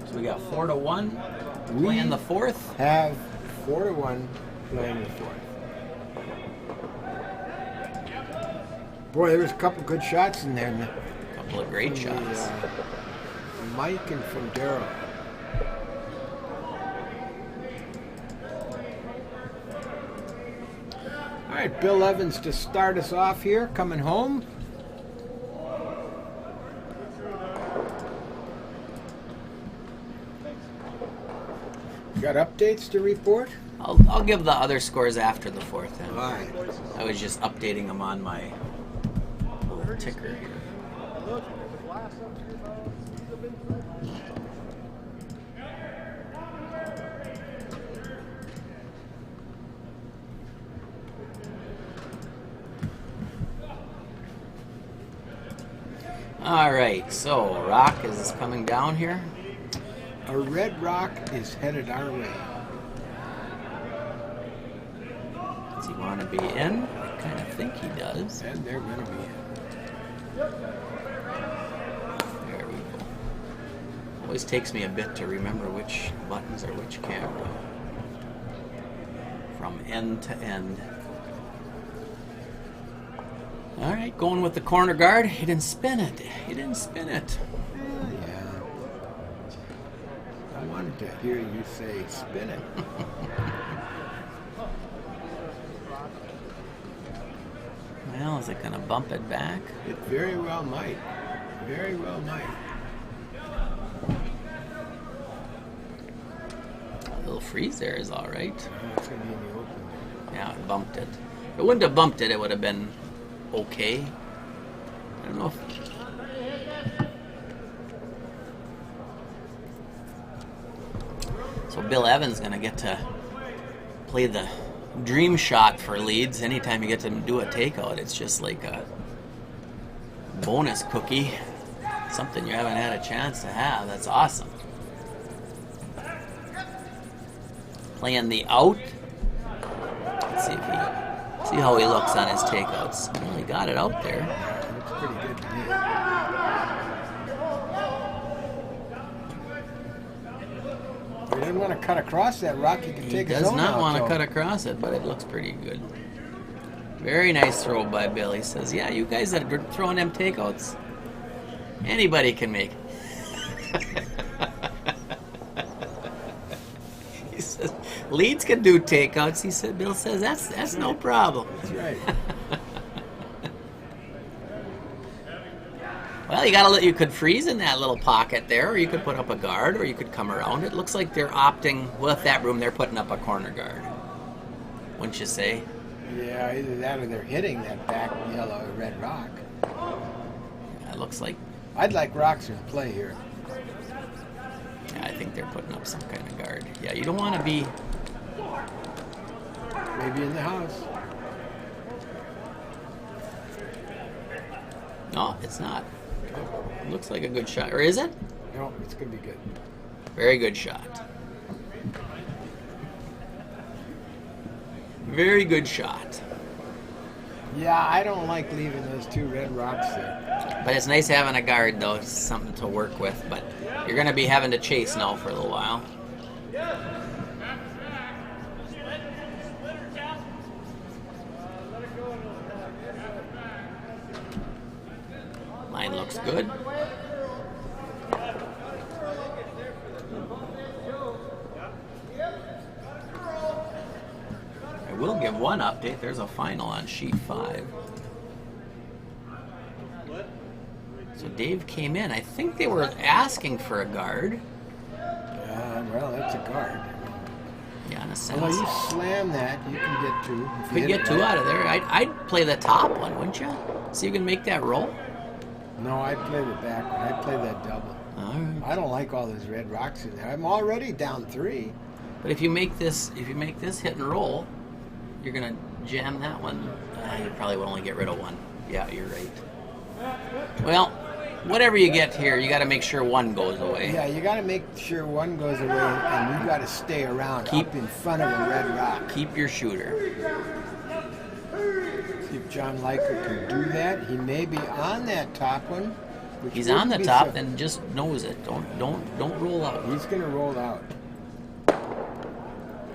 So we got 4-1 playing the 4th. Have 4-1 playing the 4th. Boy, there was a couple good shots in there. A couple of great shots. From Mike and from Darrell. All right, Bill Evans to start us off here, coming home. Got updates to report? I'll give the other scores after the 4th. Then. All right. I was just updating them on my little ticker here. All right, so rock is coming down here. A red rock is headed our way. Does he want to be in? I kind of think he does. And they're going to be in. There we go. Always takes me a bit to remember which buttons are which camera. From end to end. All right, going with the corner guard. He didn't spin it. Yeah. I wanted to hear you say spin it. Well, is it going to bump it back? It very well might. Very well might. A little freeze there is all right. It's going to be in the open. Yeah, it bumped it. If it wouldn't have bumped it, it would have been okay. I don't know if... So Bill Evans going to get to play the dream shot for leads. Anytime you get to do a takeout, it's just like a bonus cookie. Something you haven't had a chance to have. That's awesome. Playing the out. Let's see how he looks on his takeouts. Well, he got it out there. Yeah, looks pretty good to me. He didn't want to cut across that rock. He can take his own out. He does not want to though. cut across it, but it looks pretty good. Very nice throw by Bill. He says, yeah, you guys that are throwing them takeouts, anybody can make it. He says, leads can do takeouts. He said, Bill says, that's no problem. That's right. Well, you could freeze in that little pocket there, or you could put up a guard, or you could come around. It looks like they're opting, with that room, they're putting up a corner guard. Wouldn't you say? Yeah, either that or they're hitting that back yellow or red rock. Yeah, it looks like... I'd like rocks in play here. Yeah, I think they're putting up some kind of guard. Yeah, you don't want to be... Maybe in the house. No, it's not. It looks like a good shot. Or is it? No, it's going to be good. Very good shot. Very good shot. Yeah, I don't like leaving those two red rocks there. But it's nice having a guard, though. It's something to work with. But you're going to be having to chase now for a little while. Line looks good. I will give one update. There's a final on sheet 5. So Dave came in. I think they were asking for a guard. Well, that's a guard. Yeah, in a sense. Well, you slam that, you can get two. If you Could hit get it two right. out of there. I'd play the top one, wouldn't you? See if you can make that roll. No, I'd play the back one. I'd play that double. All right. I don't like all those red rocks in there. I'm already down 3. But if you make this hit and roll, you're gonna jam that one. You probably would only get rid of one. Yeah, you're right. Well, whatever you get here, you got to make sure one goes away. Yeah, you got to make sure one goes away, and you got to stay around up in front of a red rock. Keep your shooter. See if John Leiker can do that. He may be on that top one. which He's on the wouldn't be top, so- then just nose it. Don't roll out. He's going to roll out.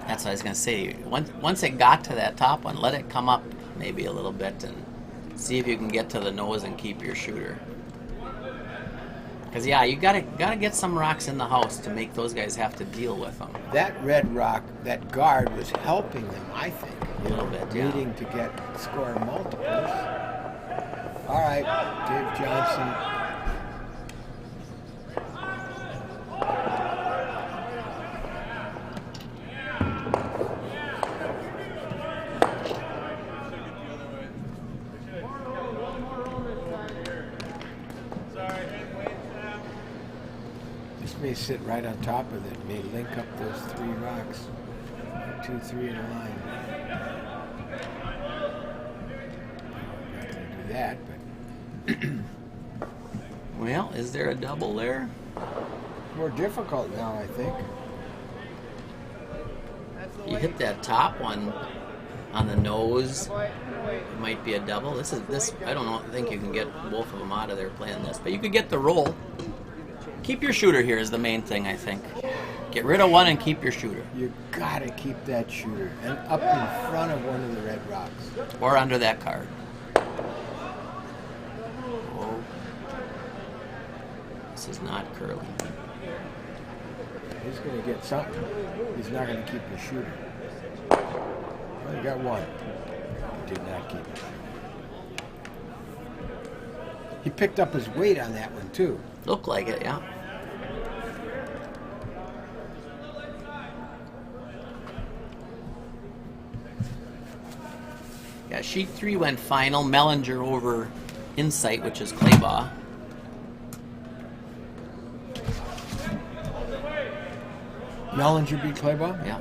That's what I was gonna say. Once it got to that top one, let it come up maybe a little bit and see if you can get to the nose and keep your shooter. Because yeah, you gotta get some rocks in the house to make those guys have to deal with them. That red rock, that guard was helping them, I think. A little bit, yeah. Needing to score multiples. All right, Dave Johnson. This may sit right on top of it, may link up those 3 rocks. 1, 2, 3 in a line. Not going to do that, but Well, is there a double there? more difficult now, I think. You hit that top one on the nose. It might be a double. This. I don't think you can get both of them out of there playing this, but you could get the roll. Keep your shooter here is the main thing, I think. Get rid of one and keep your shooter. You got to keep that shooter and up in front of one of the red rocks. Or under that card. Oh. This is not curling. He's going to get something. He's not going to keep the shooter. Well, he got one. He did not keep it. He picked up his weight on that one, too. Look like it, yeah. Yeah, sheet 3 went final. Mellinger over Insight, which is Claybaugh. Mellinger beat Claybaugh? Yeah,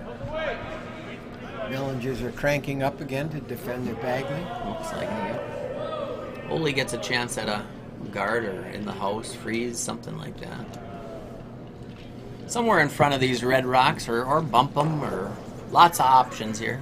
Mellingers are cranking up again to defend their Bagley. looks like it. Yeah. Ole gets a chance at a guard or in the house, freeze, something like that. Somewhere in front of these red rocks, or bump them, or lots of options here.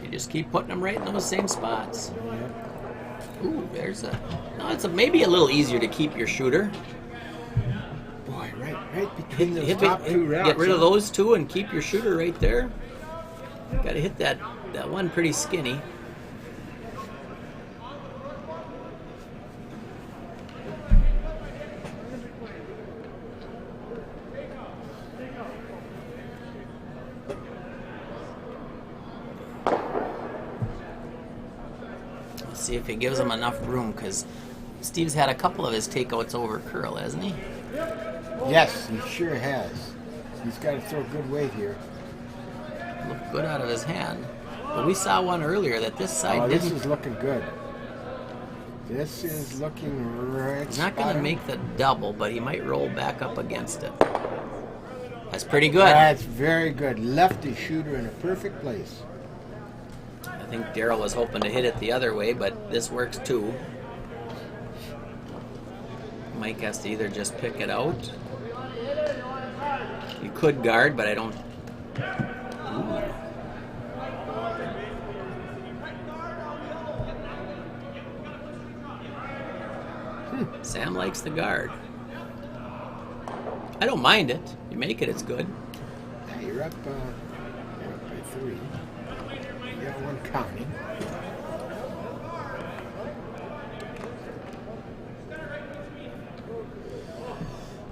You just keep putting them right in those same spots. Ooh, there's a... No, it's maybe a little easier to keep your shooter. Boy, right between those Hit top two rocks. get rid of those two and keep your shooter right there. Got to hit that one pretty skinny. Let's see if he gives him enough room, because Steve's had a couple of his takeouts over curl, hasn't he? Yes, he sure has. He's got to throw good weight here. Looked good out of his hand. But we saw one earlier that this side This didn't. is looking good. This is looking right. He's not going spot to on. make the double, but he might roll back up against it. That's pretty good. That's very good. Lefty shooter in a perfect place. I think Darryl was hoping to hit it the other way, but this works too. Mike has to either just pick it out. You could guard, but I don't. Ooh. Sam likes the guard. I don't mind it. You make it, it's good. Yeah, you're up by 3. You got one counting.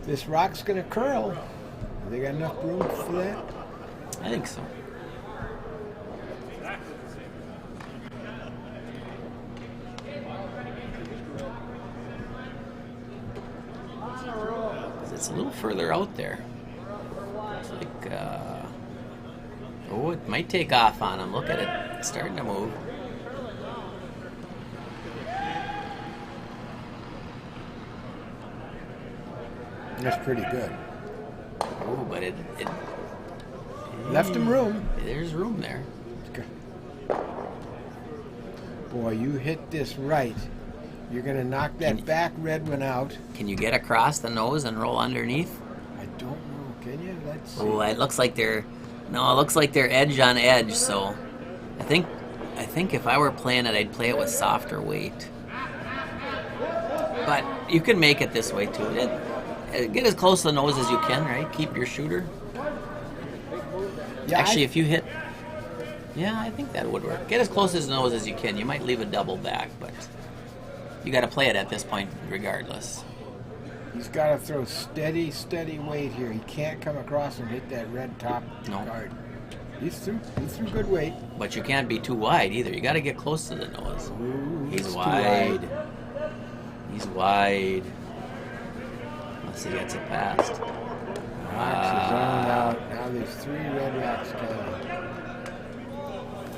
This rock's going to curl. Have they got enough room for that? I think so. It's a little further out there. It's like, oh, it might take off on him. Look at it. It's starting to move. That's pretty good. Oh, but it Left him room. There's room there. Boy, you hit this right. You're going to knock that back red one out. Can you get across the nose and roll underneath? I don't know. Can you? Let's see. Oh, it looks like they're edge on edge. So, I think if I were playing it, I'd play it with softer weight. But you can make it this way too. Get as close to the nose as you can, right? Keep your shooter. Yeah, Actually, if you hit, yeah, I think that would work. Get as close to the nose as you can. You might leave a double back, but you got to play it at this point regardless. He's got to throw steady weight here. He can't come across and hit that red top guard. He's through good weight. But you can't be too wide either. You got to get close to the nose. Ooh, He's it's too wide. He's wide. Unless he gets it past. Rocks is on out. Now there's 3 red rocks coming.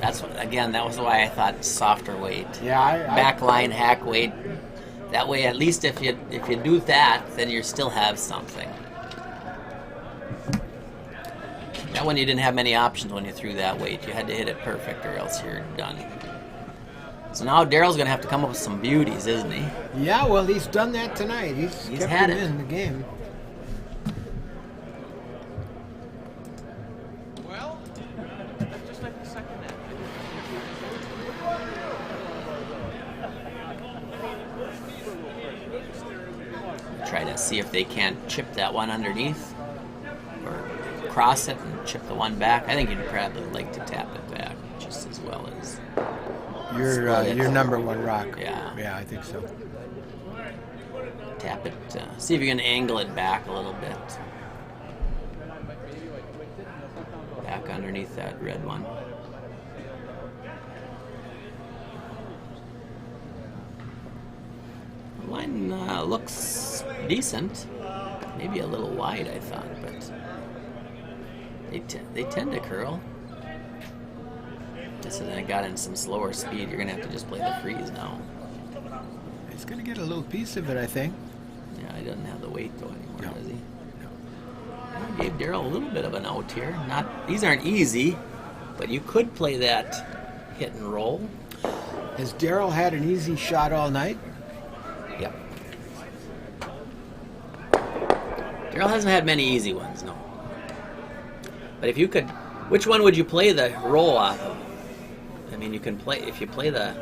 That's what, again, that was why I thought softer weight. Yeah, Backline hack weight. That way, at least if you do that, then you still have something. That one you didn't have many options when you threw that weight. You had to hit it perfect, or else you're done. So now Daryl's going to have to come up with some beauties, isn't he? Yeah, well, he's done that tonight. He's kept had him it. in the game. Well, just like the second net. Try to see if they can't chip that one underneath, or cross it and chip the one back. I think you'd probably like to tap it back just as well as Your number 1 rock. Yeah. Yeah, I think so. tap it. See if you can angle it back a little bit. Back underneath that red one. Line looks decent. maybe a little wide, I thought, but they tend to curl. So then it got in some slower speed. You're going to have to just play the freeze now. He's going to get a little piece of it, I think. Yeah, he doesn't have the weight though anymore, No. does he? No. Gave Darryl a little bit of an out here. These aren't easy, but you could play that hit and roll. Has Darryl had an easy shot all night? Yep. Darryl hasn't had many easy ones, no. But if you could, which one would you play the roll off of? I mean, you can play, if you play the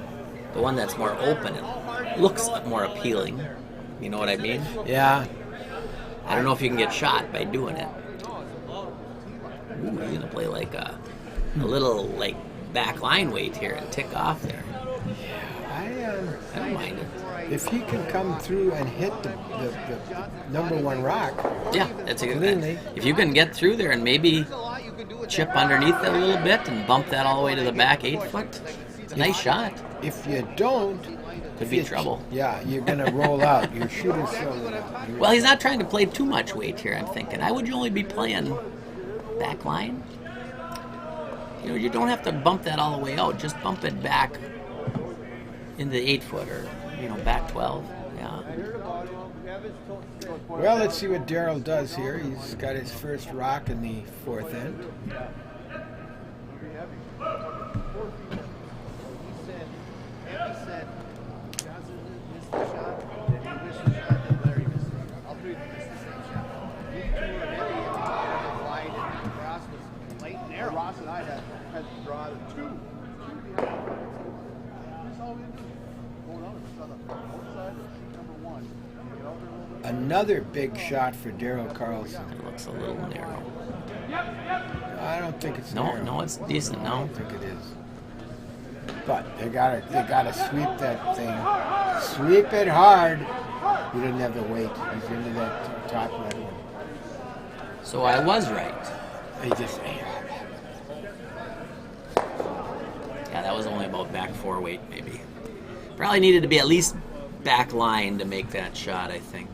one that's more open, it looks more appealing. You know what I mean? Yeah. I don't know if you can get shot by doing it. Ooh, you're going to play like a little like back line weight here and tick off there. I don't mind it. If he can come through and hit the number one rock. Yeah, that's a good Cleanly. If you can get through there and maybe chip underneath it a little bit and bump that all the way to the back 8 foot, it's a nice shot. If you don't, Could be trouble. Yeah, you're going to roll out. Your shooter's so. Well, he's not trying to play too much weight here, I'm thinking. I would only be playing back line. You know, you don't have to bump that all the way out. Just bump it back in the 8 foot or, back 12. Yeah. Well, let's see what Darryl does here. He's got his first rock in the 4th end. Ross and I had to draw the two behind. That's all we do. Going on the outside of sheet number 1. Get out there a little bit. Another big shot for Daryl Carlson. It looks a little narrow. I don't think it's No, narrow. no, it's decent. I No. don't think it is. But they gotta sweep that thing. Sweep it hard. He didn't have the weight. He's into that top red one. So I was right. He just. Yeah, that was only about back 4 weight, maybe. Probably needed to be at least back line to make that shot, I think.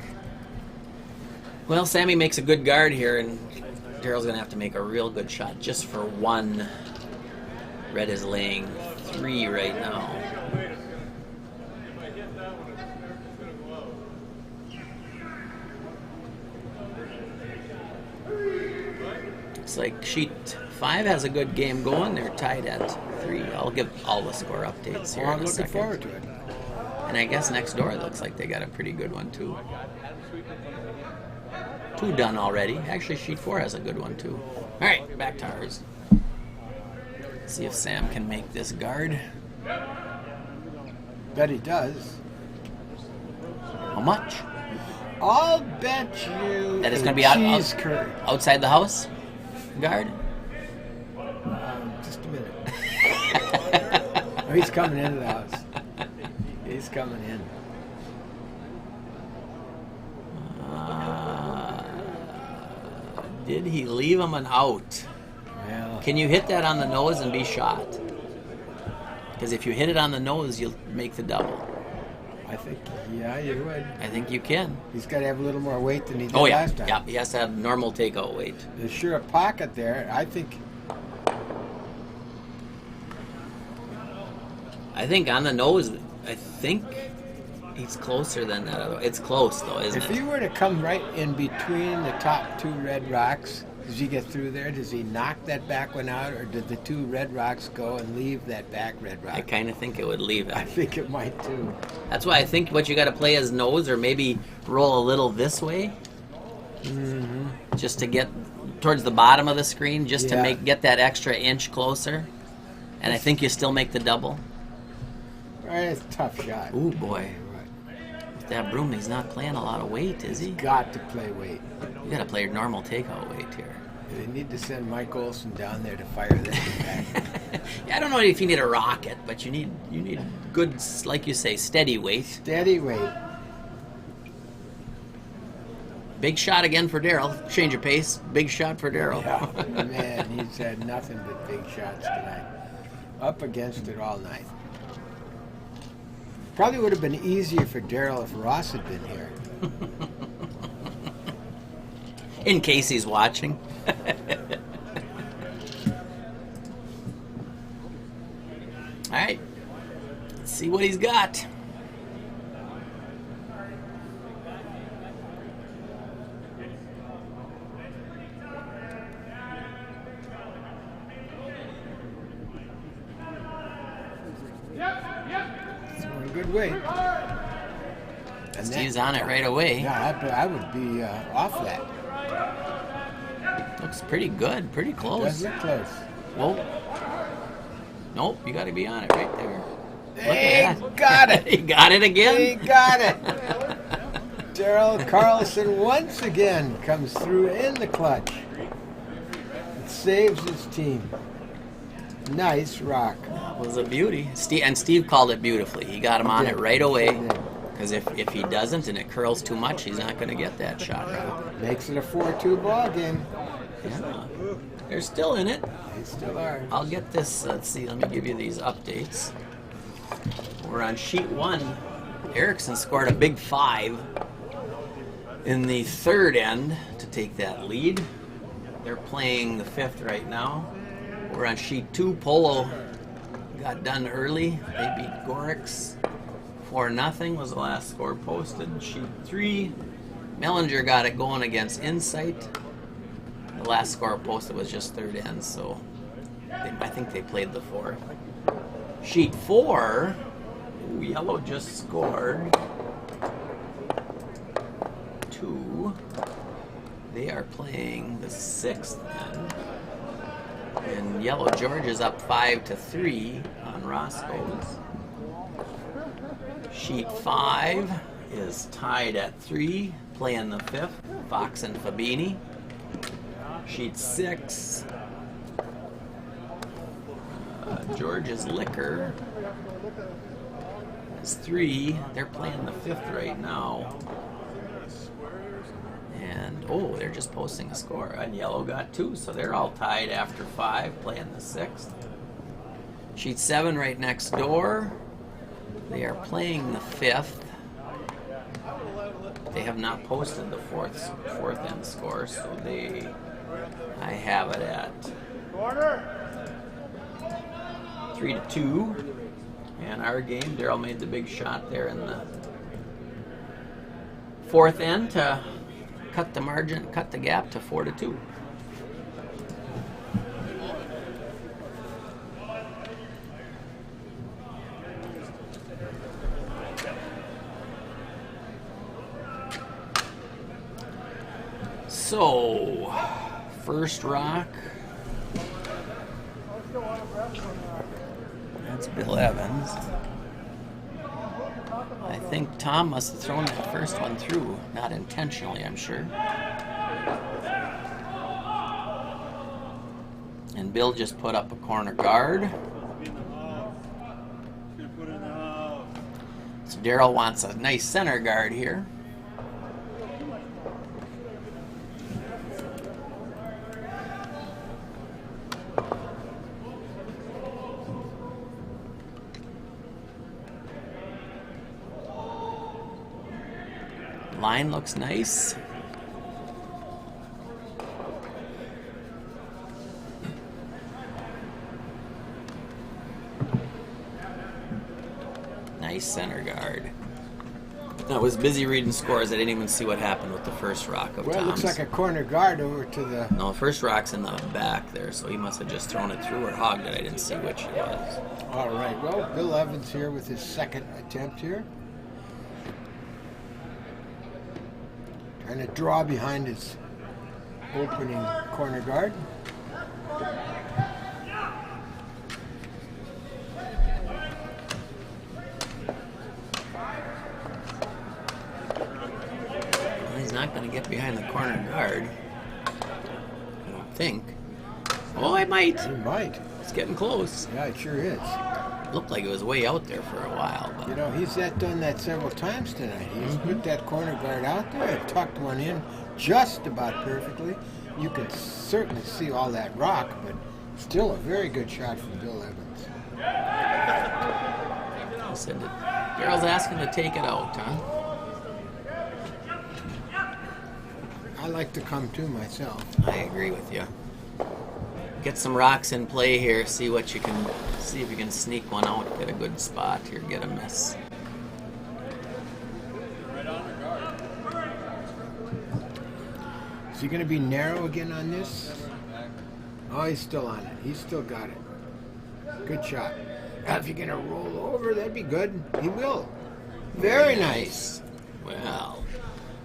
Well, Sammy makes a good guard here, and Daryl's going to have to make a real good shot just for 1. Red is laying 3 right now. Looks like sheet 5 has a good game going. They're tied at 3. I'll give all the score updates here Oh, in I'm a looking second. forward to it. And I guess next door it looks like they got a pretty good one too. 2 done already. Actually, sheet 4 has a good one too. All right, back to ours. See if Sam can make this guard. Bet he does. How much? I'll bet you. That it's a going to be cheese curd. outside the house guard? Just a minute. Oh, he's coming into the house. He's coming in. Did he leave him an out? Well, Can you hit that on the nose and be shot? Because if you hit it on the nose, you'll make the double. I think, yeah, you would. I think you can. He's got to have a little more weight than he did Oh, yeah. last time. Yeah, he has to have normal takeout weight. There's sure a pocket there. I think On the nose, I think he's closer than that other. It's close, though, isn't if it? he were to come right in between the top 2 red rocks, does he get through there? Does he knock that back one out, or did the 2 red rocks go and leave that back red rock? I kind of think it would leave I it. think it might too. That's why I think what you got to play is nose, or maybe roll a little this way, just to get towards the bottom of the screen, just Yeah. to get that extra inch closer. And I think you still make the double. All right, it's a tough shot. Ooh, boy. With that broom, he's not playing a lot of weight, is he? Got to play weight. You got to play your normal takeout weight here. They need to send Mike Olson down there to fire that thing back. Yeah, I don't know if you need a rocket, but you need good, like you say, steady weight. Steady weight. Big shot again for Daryl. Change of pace. Big shot for Daryl. Yeah, man, he's had nothing but big shots tonight. Up against it all night. Probably would have been easier for Daryl if Ross had been here. In case he's watching. All right. Let's see what he's got. It's going a good way. And Steve's on it right away. Yeah, I would be off that. Looks pretty good, pretty It close. does look close. Whoa. Nope, you got to be on it right there. He Look at that. got it. He got it again? He got it. Daryl Carlson once again comes through in the clutch. It saves his team. Nice rock. That was a beauty. Steve called it beautifully. He got him on it right away. He did. Because if he doesn't and it curls too much, he's not going to get that shot right. Makes it a 4-2 ball game. Yeah. They're still in it. They still are. I'll get this. Let's see. Let me give you these updates. We're on sheet 1. Erickson scored a big 5 in the third end to take that lead. They're playing the 5th right now. We're on sheet 2. Polo got done early. They beat Gorix 4-0 was the last score posted. Sheet 3. Mellinger got it going against Insight. The last score posted was just third end, so I think they played the 4th. Sheet 4. Ooh, Yellow just scored 2. They are playing the 6th end. And Yellow George is up 5-3 on Roscoe's. Sheet 5 is tied at 3, playing the 5th, Fox and Fabini. Sheet 6, George's Liquor is 3. They're playing the 5th right now. And, oh, they're just posting a score. And Yellow got 2, so they're all tied after 5, playing the 6th. Sheet 7 right next door. They are playing the 5th. They have not posted the fourth end score, so I have it at 3-2. And our game, Daryl made the big shot there in the 4th end to cut the margin, cut the gap to 4-2. So, first rock. That's Bill Evans. I think Tom must have thrown that first one through, not intentionally, I'm sure. And Bill just put up a corner guard. So Daryl wants a nice center guard here. Line looks nice. Nice center guard. I was busy reading scores. I didn't even see what happened with the first rock of Well, it Tom's. looks like a corner guard over to the... No, first rock's in the back there, so he must have just thrown it through or hogged it. I didn't see which it was. All right, well, Bill Evans here with his second attempt here. Trying to draw behind his opening corner guard. Well, he's not going to get behind the corner guard. I don't think. Oh, I might. He might. It's getting close. Yeah, it sure is. Looked like it was way out there for a while, but You know, he's done that several times tonight. He's put that corner guard out there and tucked one in just about perfectly. You could certainly see all that rock, but still a very good shot from Bill Evans. I said that Daryl's asking to take it out, huh? like to come too myself. I agree with you. Get some rocks in play here. See what you can. See if you can sneak one out. Get a good spot here. Get a miss. Is he going to be narrow again on this? Oh, he's still on it. He's still got it. Good shot. Now, if you're going to roll over, that'd be good. He will. Very nice. Well,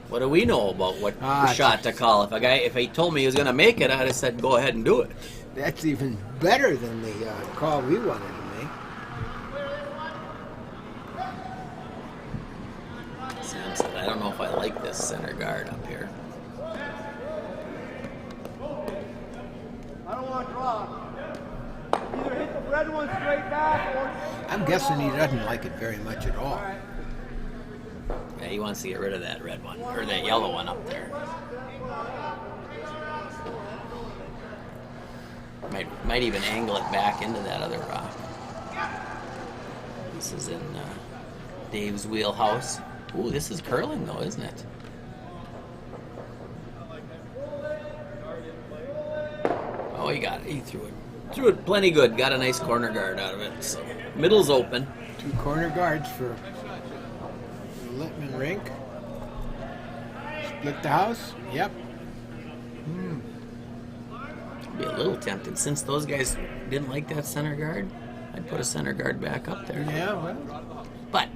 what do we know about what shot to call? If he told me he was going to make it, I'd have said go ahead and do it. That's even better than the call we wanted to make. Sam said, I don't know if I like this center guard up here. I don't want to draw. Either hit the red one straight back or... I'm guessing he doesn't like it very much at all. Yeah, he wants to get rid of that red one, or that yellow one up there. Might even angle it back into that other rock. This is in Dave's wheelhouse. Ooh, this is curling though, isn't it? Oh, he got it. He threw it. Threw it plenty good. Got a nice corner guard out of it. So middle's open. 2 corner guards for the Litman rink. Split the house. Yep. Be a little tempted since those guys didn't like that center guard. I'd put a center guard back up there. Yeah, well. But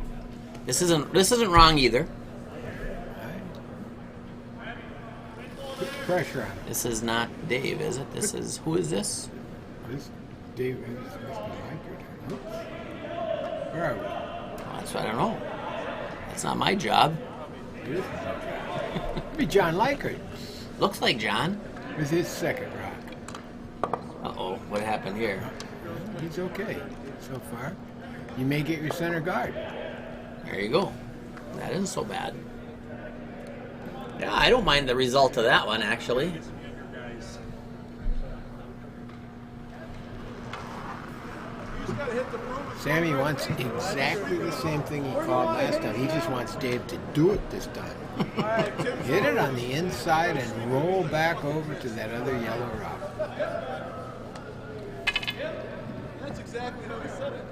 this isn't wrong either. Put the pressure on him. This is not Dave, is it? This is who is this? This Dave is Mr. Likert. Oops. Where are we? Well, that's what I don't know. That's not my job. It is. It'd be John Likert Looks like John. with his second rock. Uh-oh, what happened here? He's okay so far. You may get your center guard. There you go. That isn't so bad. Yeah, I don't mind the result of that one, actually. Sammy wants exactly the same thing he called last time. He just wants Dave to do it this time. Hit it on the inside and roll back over to that other yellow rock. That's exactly how he said it.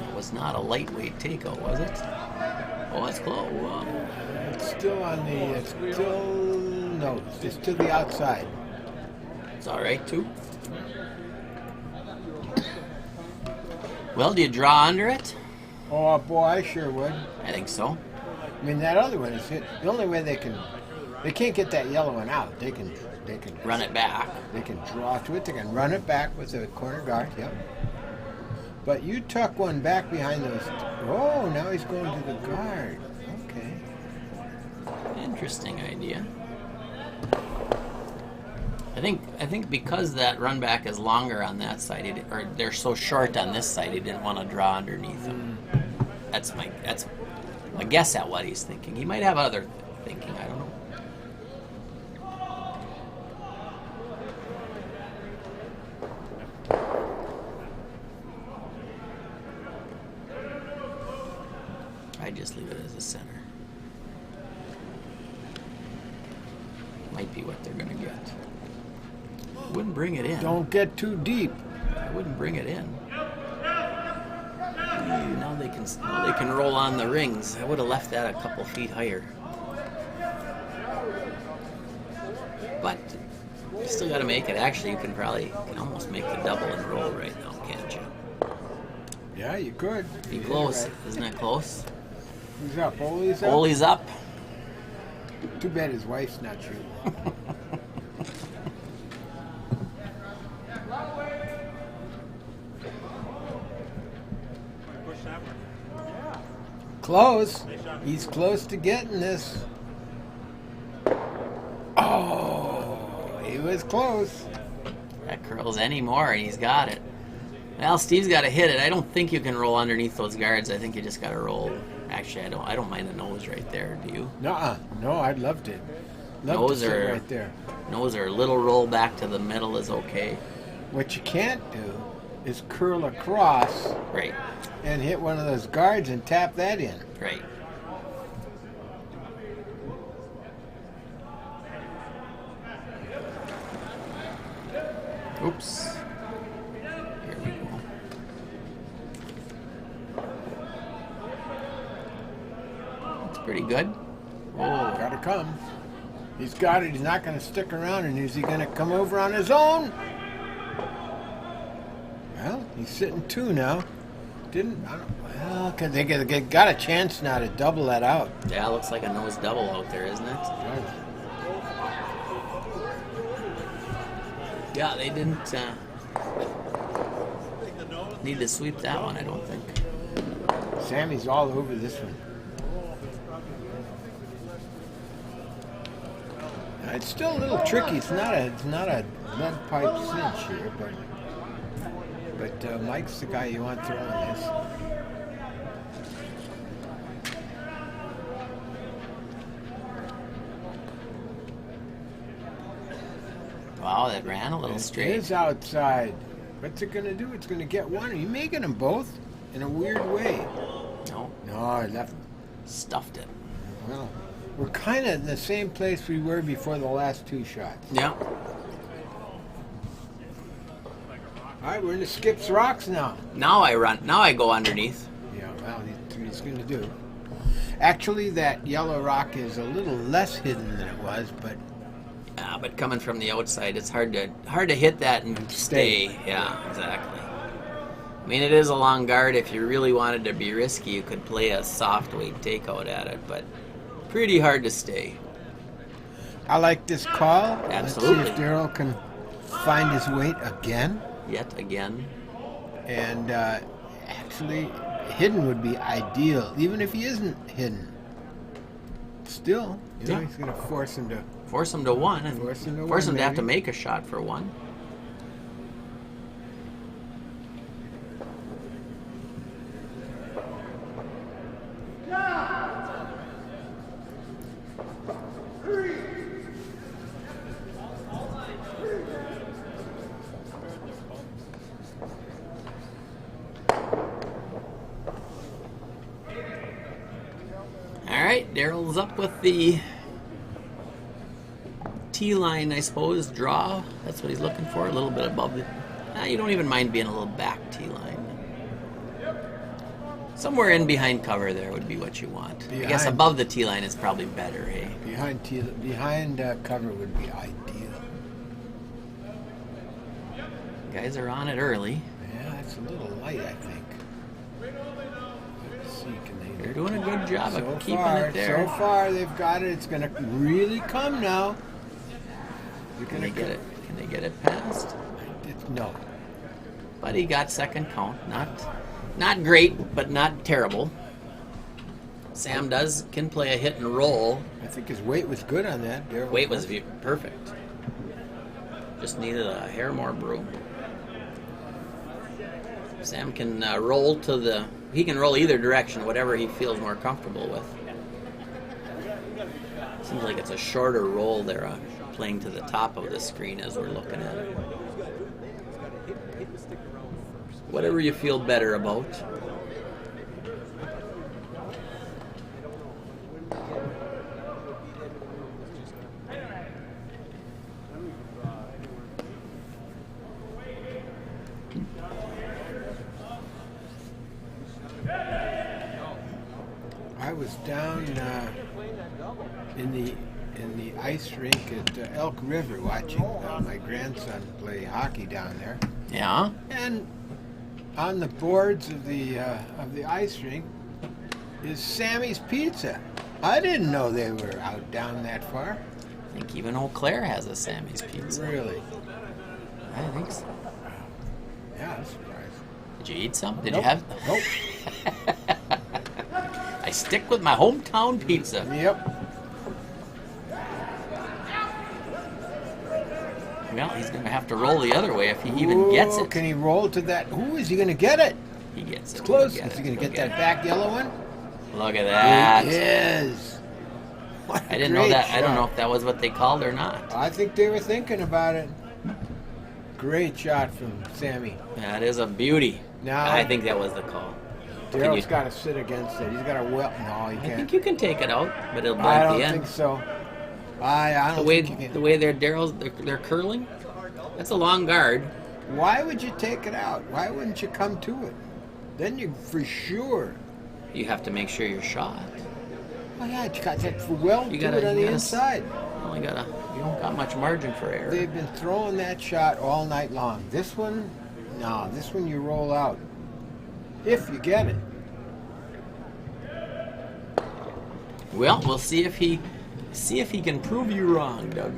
It was not a lightweight takeout, was it? Oh, that's close. Whoa. It's still on the, no, it's to the outside. It's all right, too. Well, do you draw under it? Oh, boy, I sure would. I think so. I mean, that other one is hit. The only way they can't get that yellow one out. They can Run it back. They can draw to it. They can run it back with a corner guard. Yep. But you tuck one back behind those. Oh, now he's going to the guard. Okay. Interesting idea. I think because that run back is longer on that side, or they're so short on this side, he didn't want to draw underneath them. That's my guess at what he's thinking. He might have other thinking. I don't know. I just leave it as a center. Might be what they're gonna get. Wouldn't bring it in. Don't get too deep. I wouldn't bring it in. Now they can roll on the rings. I would have left that a couple feet higher. But you still got to make it. Actually, you can almost make the double and roll right now, can't you? Yeah, you could. Be close. Isn't that close? Who's up? Ole's up? Ole's up. Too bad his wife's not shooting. Close. He's close to getting this. Oh, he was close. That curls any more, and he's got it. Well, Steve's got to hit it. I don't think you can roll underneath those guards. I think you just got to roll. Actually, I don't mind the nose right there. Do you? Nuh-uh. No, I'd love to. Love to sit right there. Nose or a little roll back to the middle is okay. What you can't do is curl across Right. and hit one of those guards and tap that in. Right. Oops. Here we go. That's pretty good. Oh, gotta come. He's got it. He's not going to stick around. And is he going to come over on his own? Well, he's sitting 2 now. Well, cause they got a chance now to double that out. Yeah, looks like a nose double out there, isn't it? Yeah, they didn't need to sweep that one, I don't think. Sammy's all over this one. Now, it's still a little tricky. It's not a lead pipe cinch here, but Mike's the guy you want throwing this. Wow, that ran a little straight. It is outside. What's it going to do? It's going to get one. Are you making them both in a weird way? No, No, I left. stuffed it. Well, we're kind of in the same place we were before the last 2 shots. Yeah. All right, we're in the Skips Rocks now. Now I go underneath. Yeah, well, that's what he's going to do. Actually, that yellow rock is a little less hidden than it was, but But coming from the outside, it's hard to hit that and stay. Yeah, exactly. I mean, it is a long guard. If you really wanted to be risky, you could play a soft weight takeout at it, but pretty hard to stay. I like this call. Absolutely. Let's see if Darryl can find his weight again. Yet again. And actually, hidden would be ideal, even if he isn't hidden. Still, you know, Yeah. he's going to force him to. Force him to one and Force him to force one, him to have to maybe. make a shot for one. All right, Daryl's up with the T-line, I suppose, draw. That's what he's looking for, a little bit above the... you don't even mind being a little back T-line. Somewhere in behind cover there would be what you want. I guess Behind. above the T-line is probably better, hey? Behind cover would be ideal. Guys are on it early. Yeah, it's a little light, I think. Let's see, can they... They're doing a good job So of keeping far, it there. so far they've got it. It's going to really come now. They're Can going they to get it? Can they get it past? No. But he got second count. Not great, but not terrible. Sam can play a hit and roll. I think his weight was good on that. Darryl. Weight was perfect. Just needed a hair more broom. Sam can roll to the... He can roll either direction, whatever he feels more comfortable with. Seems like it's a shorter roll there, playing to the top of the screen as we're looking at it. Whatever you feel better about. I was down in the ice rink at Elk River watching my grandson play hockey down there, Yeah? and on the boards of the ice rink is Sammy's Pizza. I didn't know they were out down that far. I think even Eau Claire has a Sammy's Pizza. Really? I think so. Yeah, I'm surprised. Did you eat some? Did Nope. you have... Nope. I stick with my hometown pizza. Yep. Well, he's going to have to roll the other way if he even gets Ooh, it. Can he roll to that? Ooh, is he going to get it? He gets it. It's close. He'll Is he going to He'll get that back yellow one? Look at that. He is. What a I didn't know great that. I don't know shot. if that was what they called or not. I think they were thinking about it. Great shot from Sammy. That is a beauty. Now I think that was the call. Daryl's got to sit against it. He's got to well. No, he I can't. think you can take it out, but it'll I blank don't the end. think so. I don't think you can. The way they're curling, that's a long guard. Why would you take it out? Why wouldn't you come to it? Then you for sure. You have to make sure you're shot. Oh yeah, you got that well You to gotta- it on you the gotta- inside. You don't got much margin for error. They've been throwing that shot all night long. This one, no, this one you roll out. If you get it. Well, we'll see if he can prove you wrong, Doug.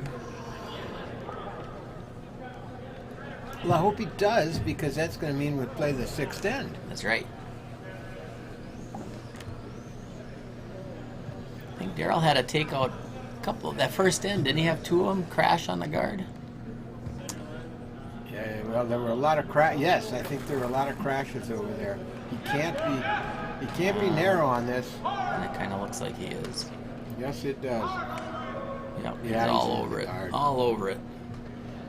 Well, I hope he does, because that's going to mean we play the sixth end. That's right. I think Daryl had to take out a couple of that first end. Didn't he have two of them crash on the guard? Yeah, well, there were a lot of Yes, I think there were a lot of crashes over there. He can't be narrow on this. And it kind of looks like he is. Yes, it does. Yep, he's Yeah, all he's over it. hard. All over it.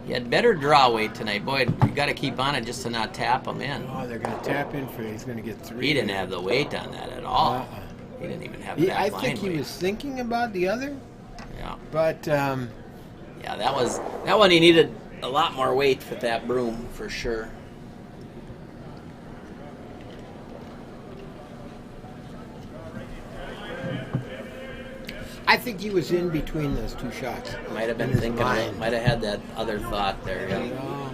He had better draw weight tonight. Boy, you got to keep on it just to not tap him in. Oh, they're going to tap in for it. He's going to get 3. He didn't have the weight on that at all. Uh-uh. He didn't even have that I line think he weight. was thinking about the other, Yeah, but yeah. That one. He needed a lot more weight with that broom for sure. I think he was in between those two shots. Might have been In his thinking. mind. Might have had that other thought there. Yeah.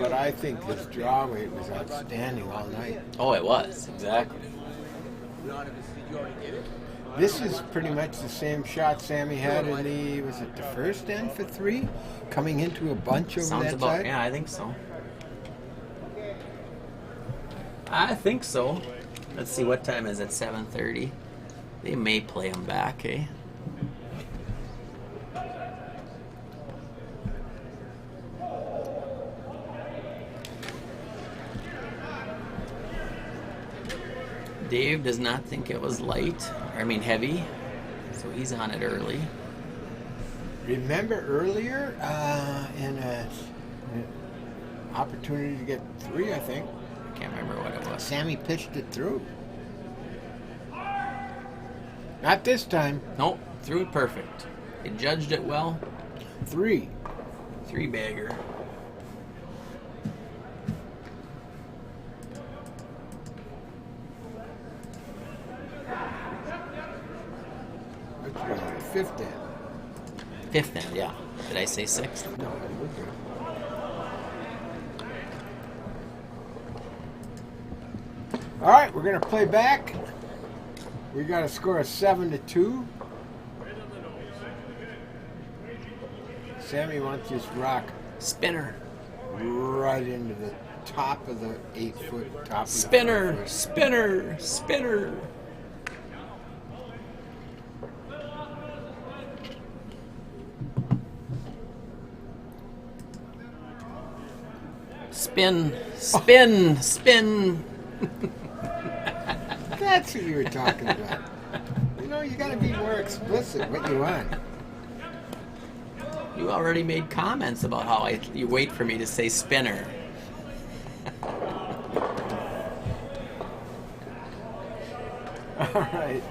But I think his draw weight was outstanding all night. Oh, it was exactly. Did you already get it? This is pretty much the same shot Sammy had in the first end for 3? Coming into a bunch over Sounds that about. side? Yeah, I think so. I think so. Let's see, what time is it? 7:30. They may play him back, eh? Dave does not think it was light. Heavy. So he's on it early. Remember earlier in an opportunity to get 3, I think, I can't remember what it was. Sammy pitched it through. Not this time. Nope, threw it perfect. He judged it well. 3. 3-bagger. Which one? 5th end. 5th end, yeah. Did I say 6th? No, we're good. All right, we're gonna play back. We got a score of 7-2. Sammy wants this rock Spinner. right into the top of the 8-foot top. Spinner. Of the 4-foot. Spinner. Spinner. Spin. Spin. Spin. That's what you were talking about. You know, you got to be more explicit what you want. You already made comments about how you wait for me to say spinner. All right.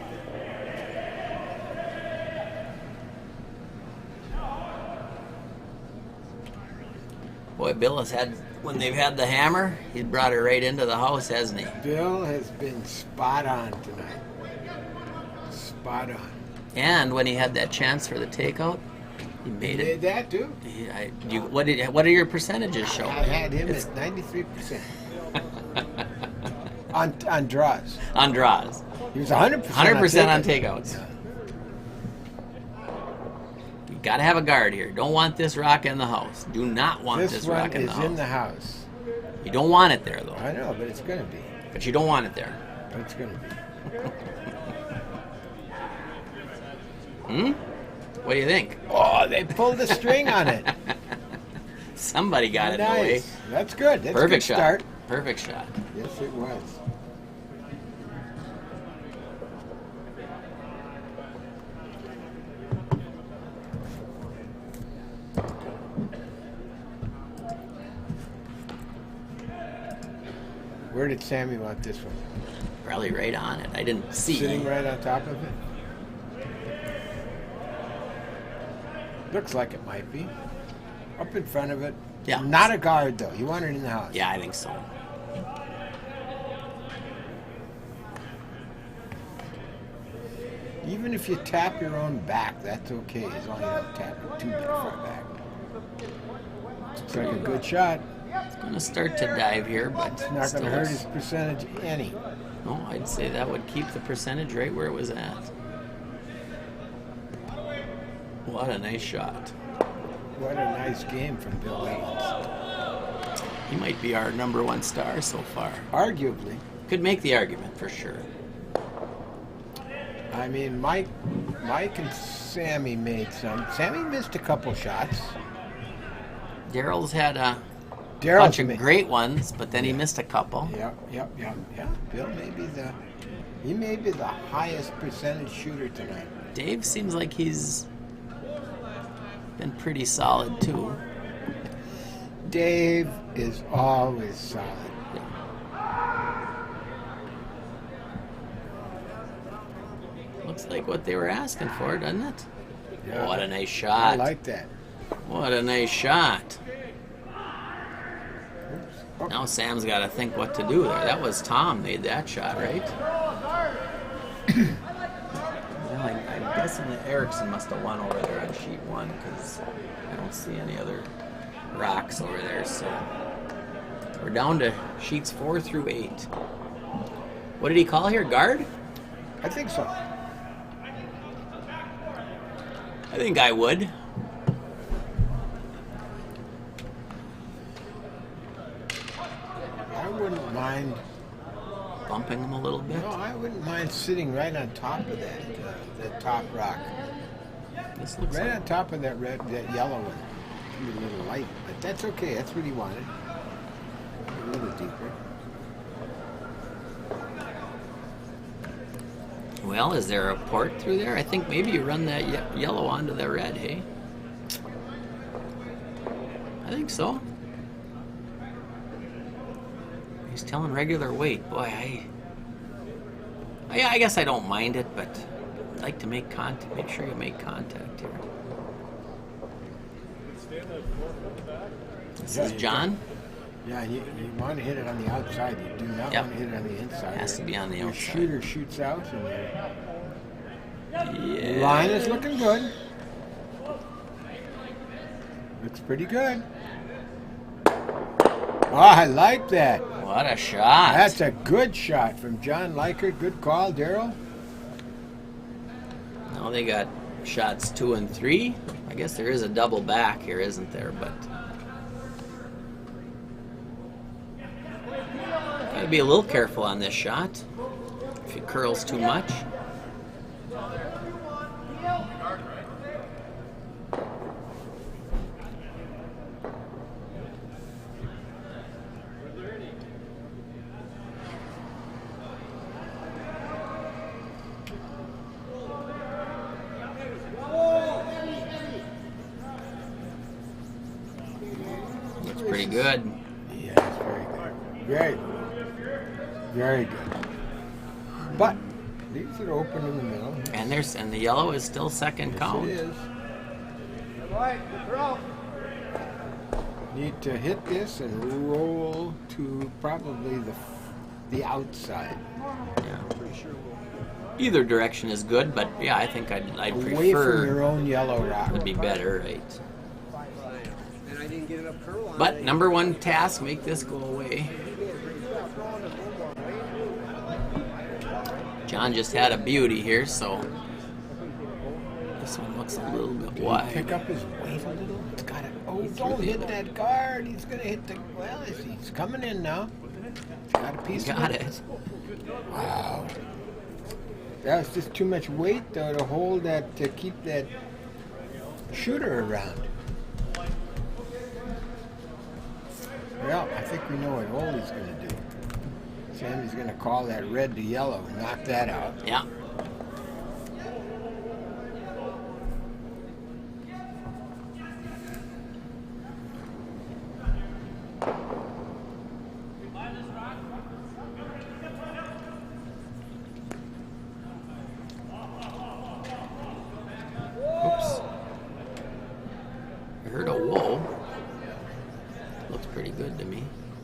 Boy, Bill has had, when they've had the hammer, he's brought it right into the house, hasn't he? Bill has been spot on tonight. Spot on. And when he had that chance for the takeout, he made Did it. that too? What do your percentages show? I had him at 93%. on draws. On draws. He was 100%. 100% on takeout. takeouts. You gotta have a guard here. Don't want this rock in the house. Do not want This this one rock in the is house. in the house. You don't want it there, though. I know, but it's going to be. But you don't want it there. It's going to be. Hmm? What do you think? Oh, they pulled the string on it. Somebody got it in the way. Nice. That's good. That's a Perfect good shot. start. Perfect shot. Yes, it was. Where did Sammy want this one? Probably right on it. I didn't see. Sitting right on top of it? Looks like it might be. Up in front of it. Yeah. Not a guard, though. You want it in the house. Yeah, I think so. Even if you tap your own back, that's okay, as long as you don't tap it too far back. Looks like a good shot. It's going to start to dive here, but It's not going to hurt his percentage any. No, I'd say that would keep the percentage right where it was at. What a nice shot. What a nice game from Bill Evans. He might be our #1 star so far. Arguably. Could make the argument for sure. I mean, Mike and Sammy made some. Sammy missed a couple shots. Daryl's had a Daryl's bunch of great ones, but then he missed a couple. Yep. Bill may be the highest percentage shooter tonight. Dave seems like he's been pretty solid too. Dave is always solid. Looks like what they were asking for, doesn't it? Yeah. What a nice shot. I like that. What a nice shot. Oops. Oh. Now Sam's got to think what to do there. That was Tom made that shot, right? Well, I'm guessing that Erickson must have won over there on sheet 1 because I don't see any other rocks over there. So we're down to sheets 4 through 8. What did he call here? Guard? I think so. I think I would. I wouldn't mind. Bumping him a little bit. No, I wouldn't mind sitting right on top of that top rock. This looks Right like on top of that yellow one. Maybe a little light, but that's okay. That's what he wanted. A little deeper. Well, is there a port through there? I think maybe you run that yellow onto the red, hey? I think so. He's telling regular weight. Boy, I guess I don't mind it, but I'd like to make contact. Make sure you make contact here. This is John. Yeah, you want to hit it on the outside. You do not want to hit it on the inside. Has to be on the Your outside. shooter shoots out, and Yeah. the line is looking good. Looks pretty good. Oh, I like that. What a shot. That's a good shot from John Likert. Good call, Daryl. Now they got shots 2 and 3. I guess there is a double back here, isn't there? But gotta be a little careful on this shot. If it curls too much. Looks pretty good. Yeah, it's very good. Very good. Very good. But these are open in the middle. And the yellow is still second count. Yes, it is. Need to hit this and roll to probably the outside. Yeah. Either direction is good, but yeah, I think I'd Away from your prefer own yellow rock. would be better, right? And I didn't get it up curl on But it. #1 task, make this go away. John just had a beauty here, so this one looks a little bit Pick wide. up his weight a little. It's got it. Oh, He threw don't the hit other that guard. He's gonna hit the. Well, he's coming in now. Got a piece Got of it. Wow. That was just too much weight, though, to hold that, to keep that shooter around. Well, I think we know what Oldie's going to do. Sammy's going to call that red to yellow and knock that out. Yeah.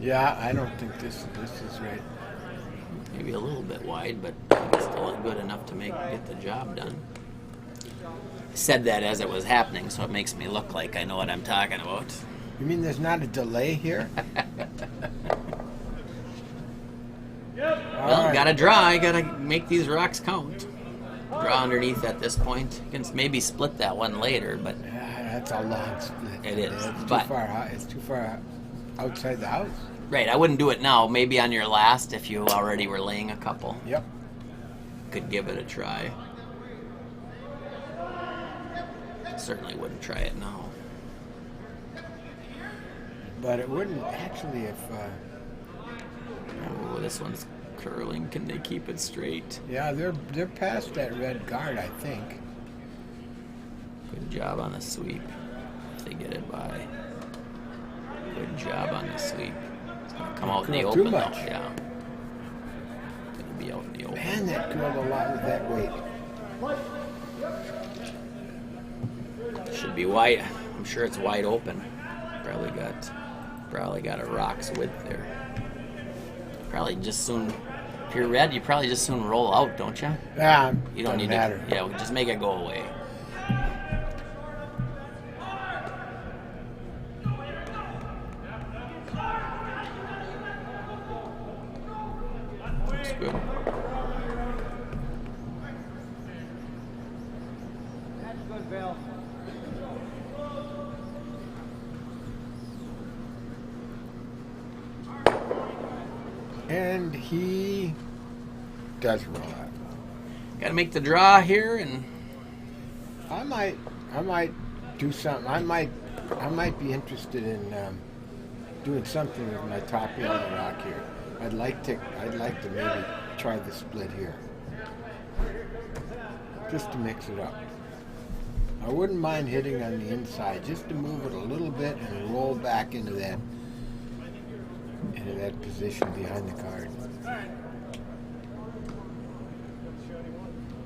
Yeah, I don't think this is right. Maybe a little bit wide, but it's still good enough to get the job done. I said that as it was happening, so it makes me look like I know what I'm talking about. You mean there's not a delay here? Well, gotta draw. You gotta make these rocks count. Draw underneath at this point. You can maybe split that one later, but Yeah, that's a long split. It is, It's too but- far out. It's too far outside the house. right, I wouldn't do it now. Maybe on your last, if you already were laying a couple, Yep. could give it a try. Certainly wouldn't try it now. But it wouldn't actually if. Oh, this one's curling. Can they keep it straight? Yeah, they're past that red guard, I think. Good job on the sweep. If they get it by. Good job on the sweep. It's gonna come out in the Curl open too though. much. Yeah. Gonna be out in the open. Man, that curled a lot with that weight. Should be wide. I'm sure it's wide open. Probably got a rock's width there. Probably just soon. If you're red, you probably just soon roll out, don't you? Yeah, You don't need matter. to. Yeah, just make it go away. Looks good. That's good, Bill. And he does roll out. Got to make the draw here, and I might do something. I might be interested in doing something with my top yellow rock here. I'd like to maybe try the split here, just to mix it up. I wouldn't mind hitting on the inside, just to move it a little bit and roll back into that position behind the card.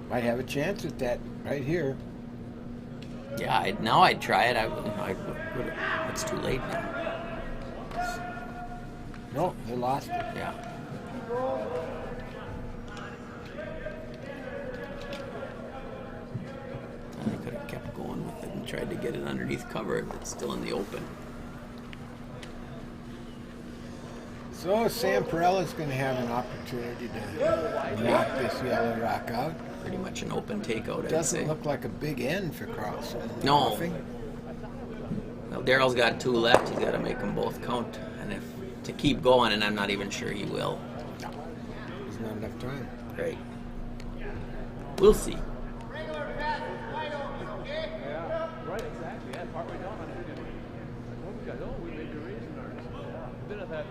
Might have a chance at that right here. yeah, now I'd try it. It's too late now. No, they lost it. Yeah. I could have kept going with it and tried to get it underneath cover. It's still in the open. So Sam Perella's going to have an opportunity to knock this yellow rock out. Pretty much an open takeout, I'd Doesn't say. look like a big end for Carlson. No. Nothing. Well, Daryl's got two left. He's got to make them both count. And if to keep going, and I'm not even sure he will. No. There's not enough time. Right. We'll see. Yeah, right, exactly. Yeah, partway down on it. Oh, we got, we made the raisin arms. A bit of that,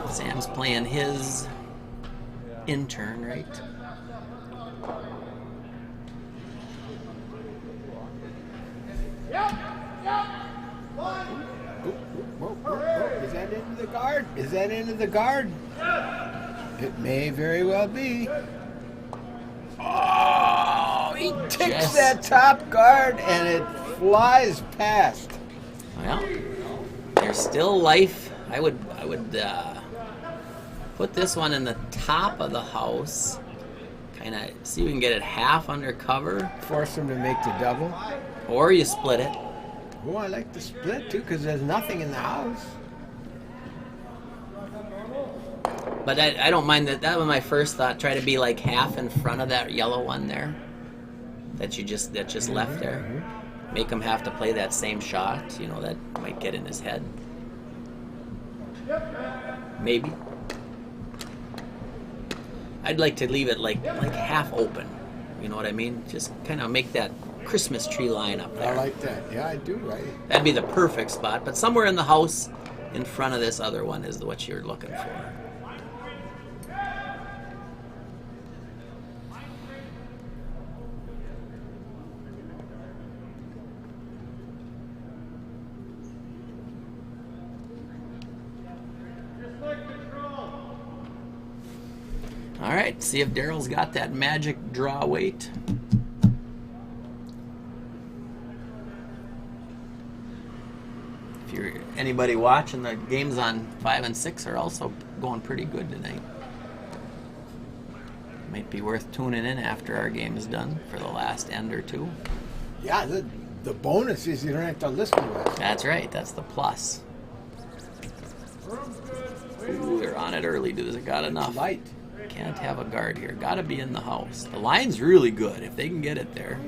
Sam's playing his intern, right? Whoa. Is that into the guard? Is that into the guard? It may very well be. Oh, he ticks Just- that top guard and it flies past. Well, there's still life. I would put this one in the top of the house. Kind of see if we can get it half under cover, Force him to make the double. or you split it. Oh, I like the split too because there's nothing in the house. But I don't mind that. That was my first thought. Try to be like half in front of that yellow one there. That just left there. Make him have to play that same shot. You know, that might get in his head. Maybe. I'd like to leave it like half open. You know what I mean? Just kind of make that Christmas tree line up there. I like that. Yeah, I do, right? That'd be the perfect spot. But somewhere in the house, in front of this other one, is what you're looking for. All right, see if Daryl's got that magic draw weight. anybody watching, the games on 5 and 6 are also going pretty good tonight. Might be worth tuning in after our game is done for the last end or two. Yeah, the bonus is you don't have to listen to us. That's right. That's the plus. Ooh, they're on it early. Does it got enough? Light. Can't have a guard here. Got to be in the house. The line's really good if they can get it there.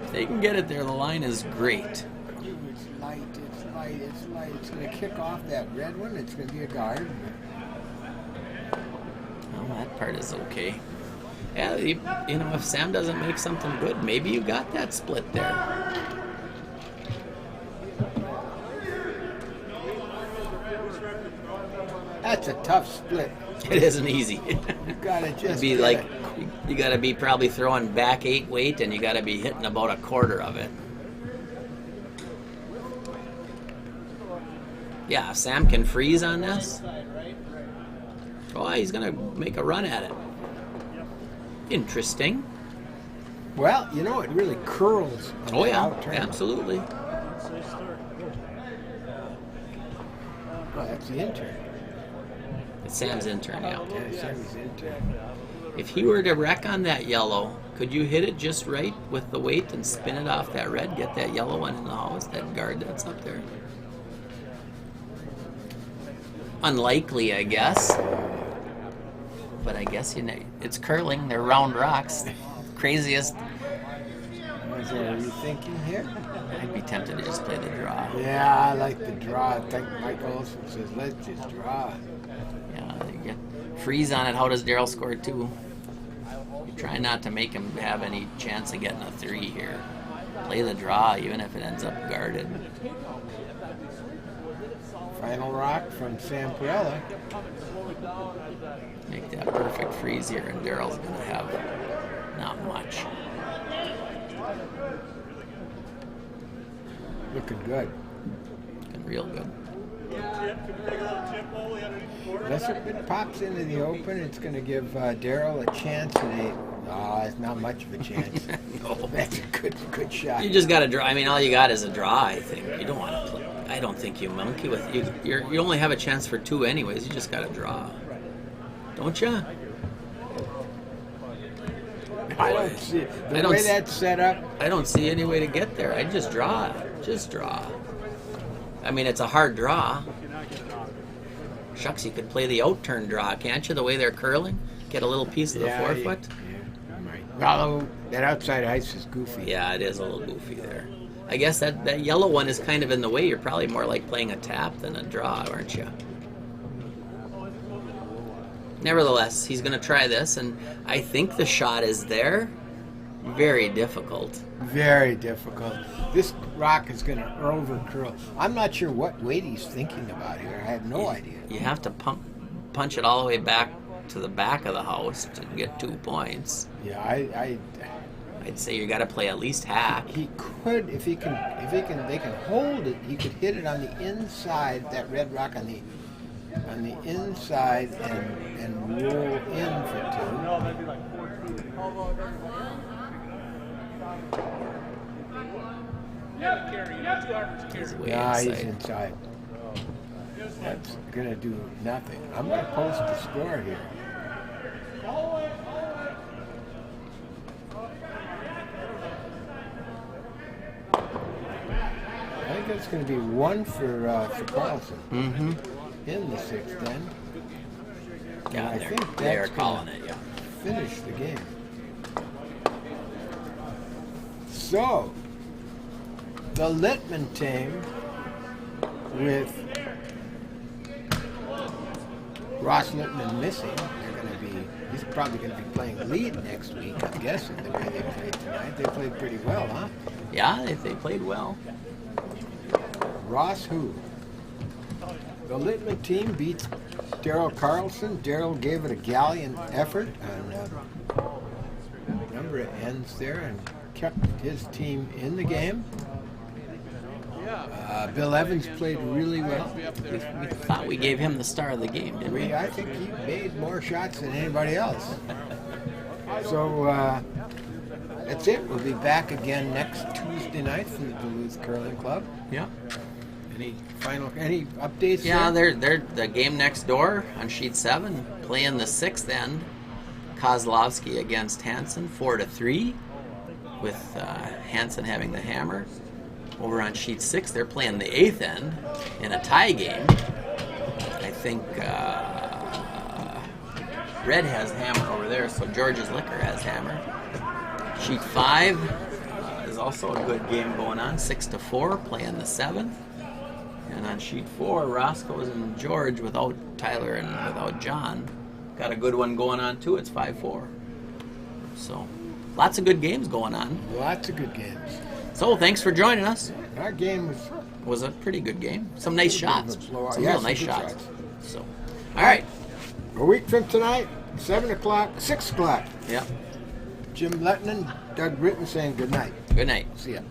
If they can get it there, the line is great. It's light. It's light. It's light. It's going to kick off that red one. It's going to be a guard. Well, that part is okay. Yeah, you know, if Sam doesn't make something good, maybe you got that split there. That's a tough split. It isn't easy. You gotta just be get like, it. you gotta be probably throwing back 8 weight, and you gotta be hitting about a quarter of it. Yeah, if Sam can freeze on this. Oh, he's gonna make a run at it. Interesting. Well, you know, it really curls. on Oh the yeah, outturn. absolutely. Well, that's the intern. It's Sam's intern, yeah. Yeah, Sammy's intern. If he were to wreck on that yellow, could you hit it just right with the weight and spin it off that red? Get that yellow one in the house, that guard that's up there. Unlikely, I guess. But I guess, you know, it's curling. They're round rocks. Craziest. What are you thinking here? I'd be tempted to just play the draw. Yeah, I like the draw. I think Mike Olson says, let's just draw. Yeah, you get freeze on it. How does Daryl score 2? You try not to make him have any chance of getting a 3 here. Play the draw, even if it ends up guarded. Final rock from Sam Perella. Make that perfect freeze here, and Daryl's going to have not much. Looking good. Looking real good. Unless it pops into the open, it's going to give Daryl a chance. It's not much of a chance. No. That's a good shot. You just got to draw. I mean, all you got is a draw, I think. You don't want to play. I don't think you monkey with you. You only have a chance for 2 anyways. You just got to draw. Don't you? I don't see the way that's set up. I don't see any way to get there. I just draw. Just draw. I mean, it's a hard draw. Shucks, you could play the out-turn draw, can't you? The way they're curling? Get a little piece of the forefoot? Yeah, right. Well, that outside ice is goofy. Yeah, it is a little goofy there. I guess that yellow one is kind of in the way. You're probably more like playing a tap than a draw, aren't you? Nevertheless, he's going to try this, and I think the shot is there. Very difficult. Very difficult. This rock is going to over curl. I'm not sure what weight he's thinking about here. I have no idea. You have to punch it all the way back to the back of the house to get 2 points. Yeah, I'd say you got to play at least half. he could they can hold it. He could hit it on the inside, that red rock on the inside, and roll in for 2. He's way Yeah, inside. he's inside. That's gonna do nothing. I'm gonna post the score here. I think it's gonna be 1 for Carlson in the 6th end. Yeah, I think they're that's calling gonna it, yeah. Finish the game. So, the Litman team with Ross Litman missing, he's probably going to be playing lead next week, I'm guessing, the way they played tonight. They played pretty well, huh? Yeah, they played well. Ross who? The Litman team beats Daryl Carlson. Daryl gave it a gallant effort on a number of ends there and kept his team in the game. Bill Evans played really well. We thought we gave him the star of the game, didn't we? I think he made more shots than anybody else. So that's it. We'll be back again next Tuesday night from the Duluth Curling Club. Yeah. Any updates? Yeah, there? they're the game next door on sheet 7, playing the 6th end. Kozlovsky against Hansen, 4-3, with Hansen having the hammer. Over on sheet 6, they're playing the 8th end in a tie game. I think Red has hammer over there, so George's Liquor has hammer. Sheet 5 is also a good game going on, 6-4, playing the 7th. And on sheet 4, Roscoe's and George without Tyler and without John. Got a good one going on too. It's 5-4. So, lots of good games going on. Lots of good games. So, thanks for joining us. Our game Was a pretty good game. Some nice shots. Some Yeah, real some nice good shots. shots. So, all right. a week from tonight, 7 o'clock, 6 o'clock. Yeah. Jim Litman, Doug Britton saying good night. Good night. See ya.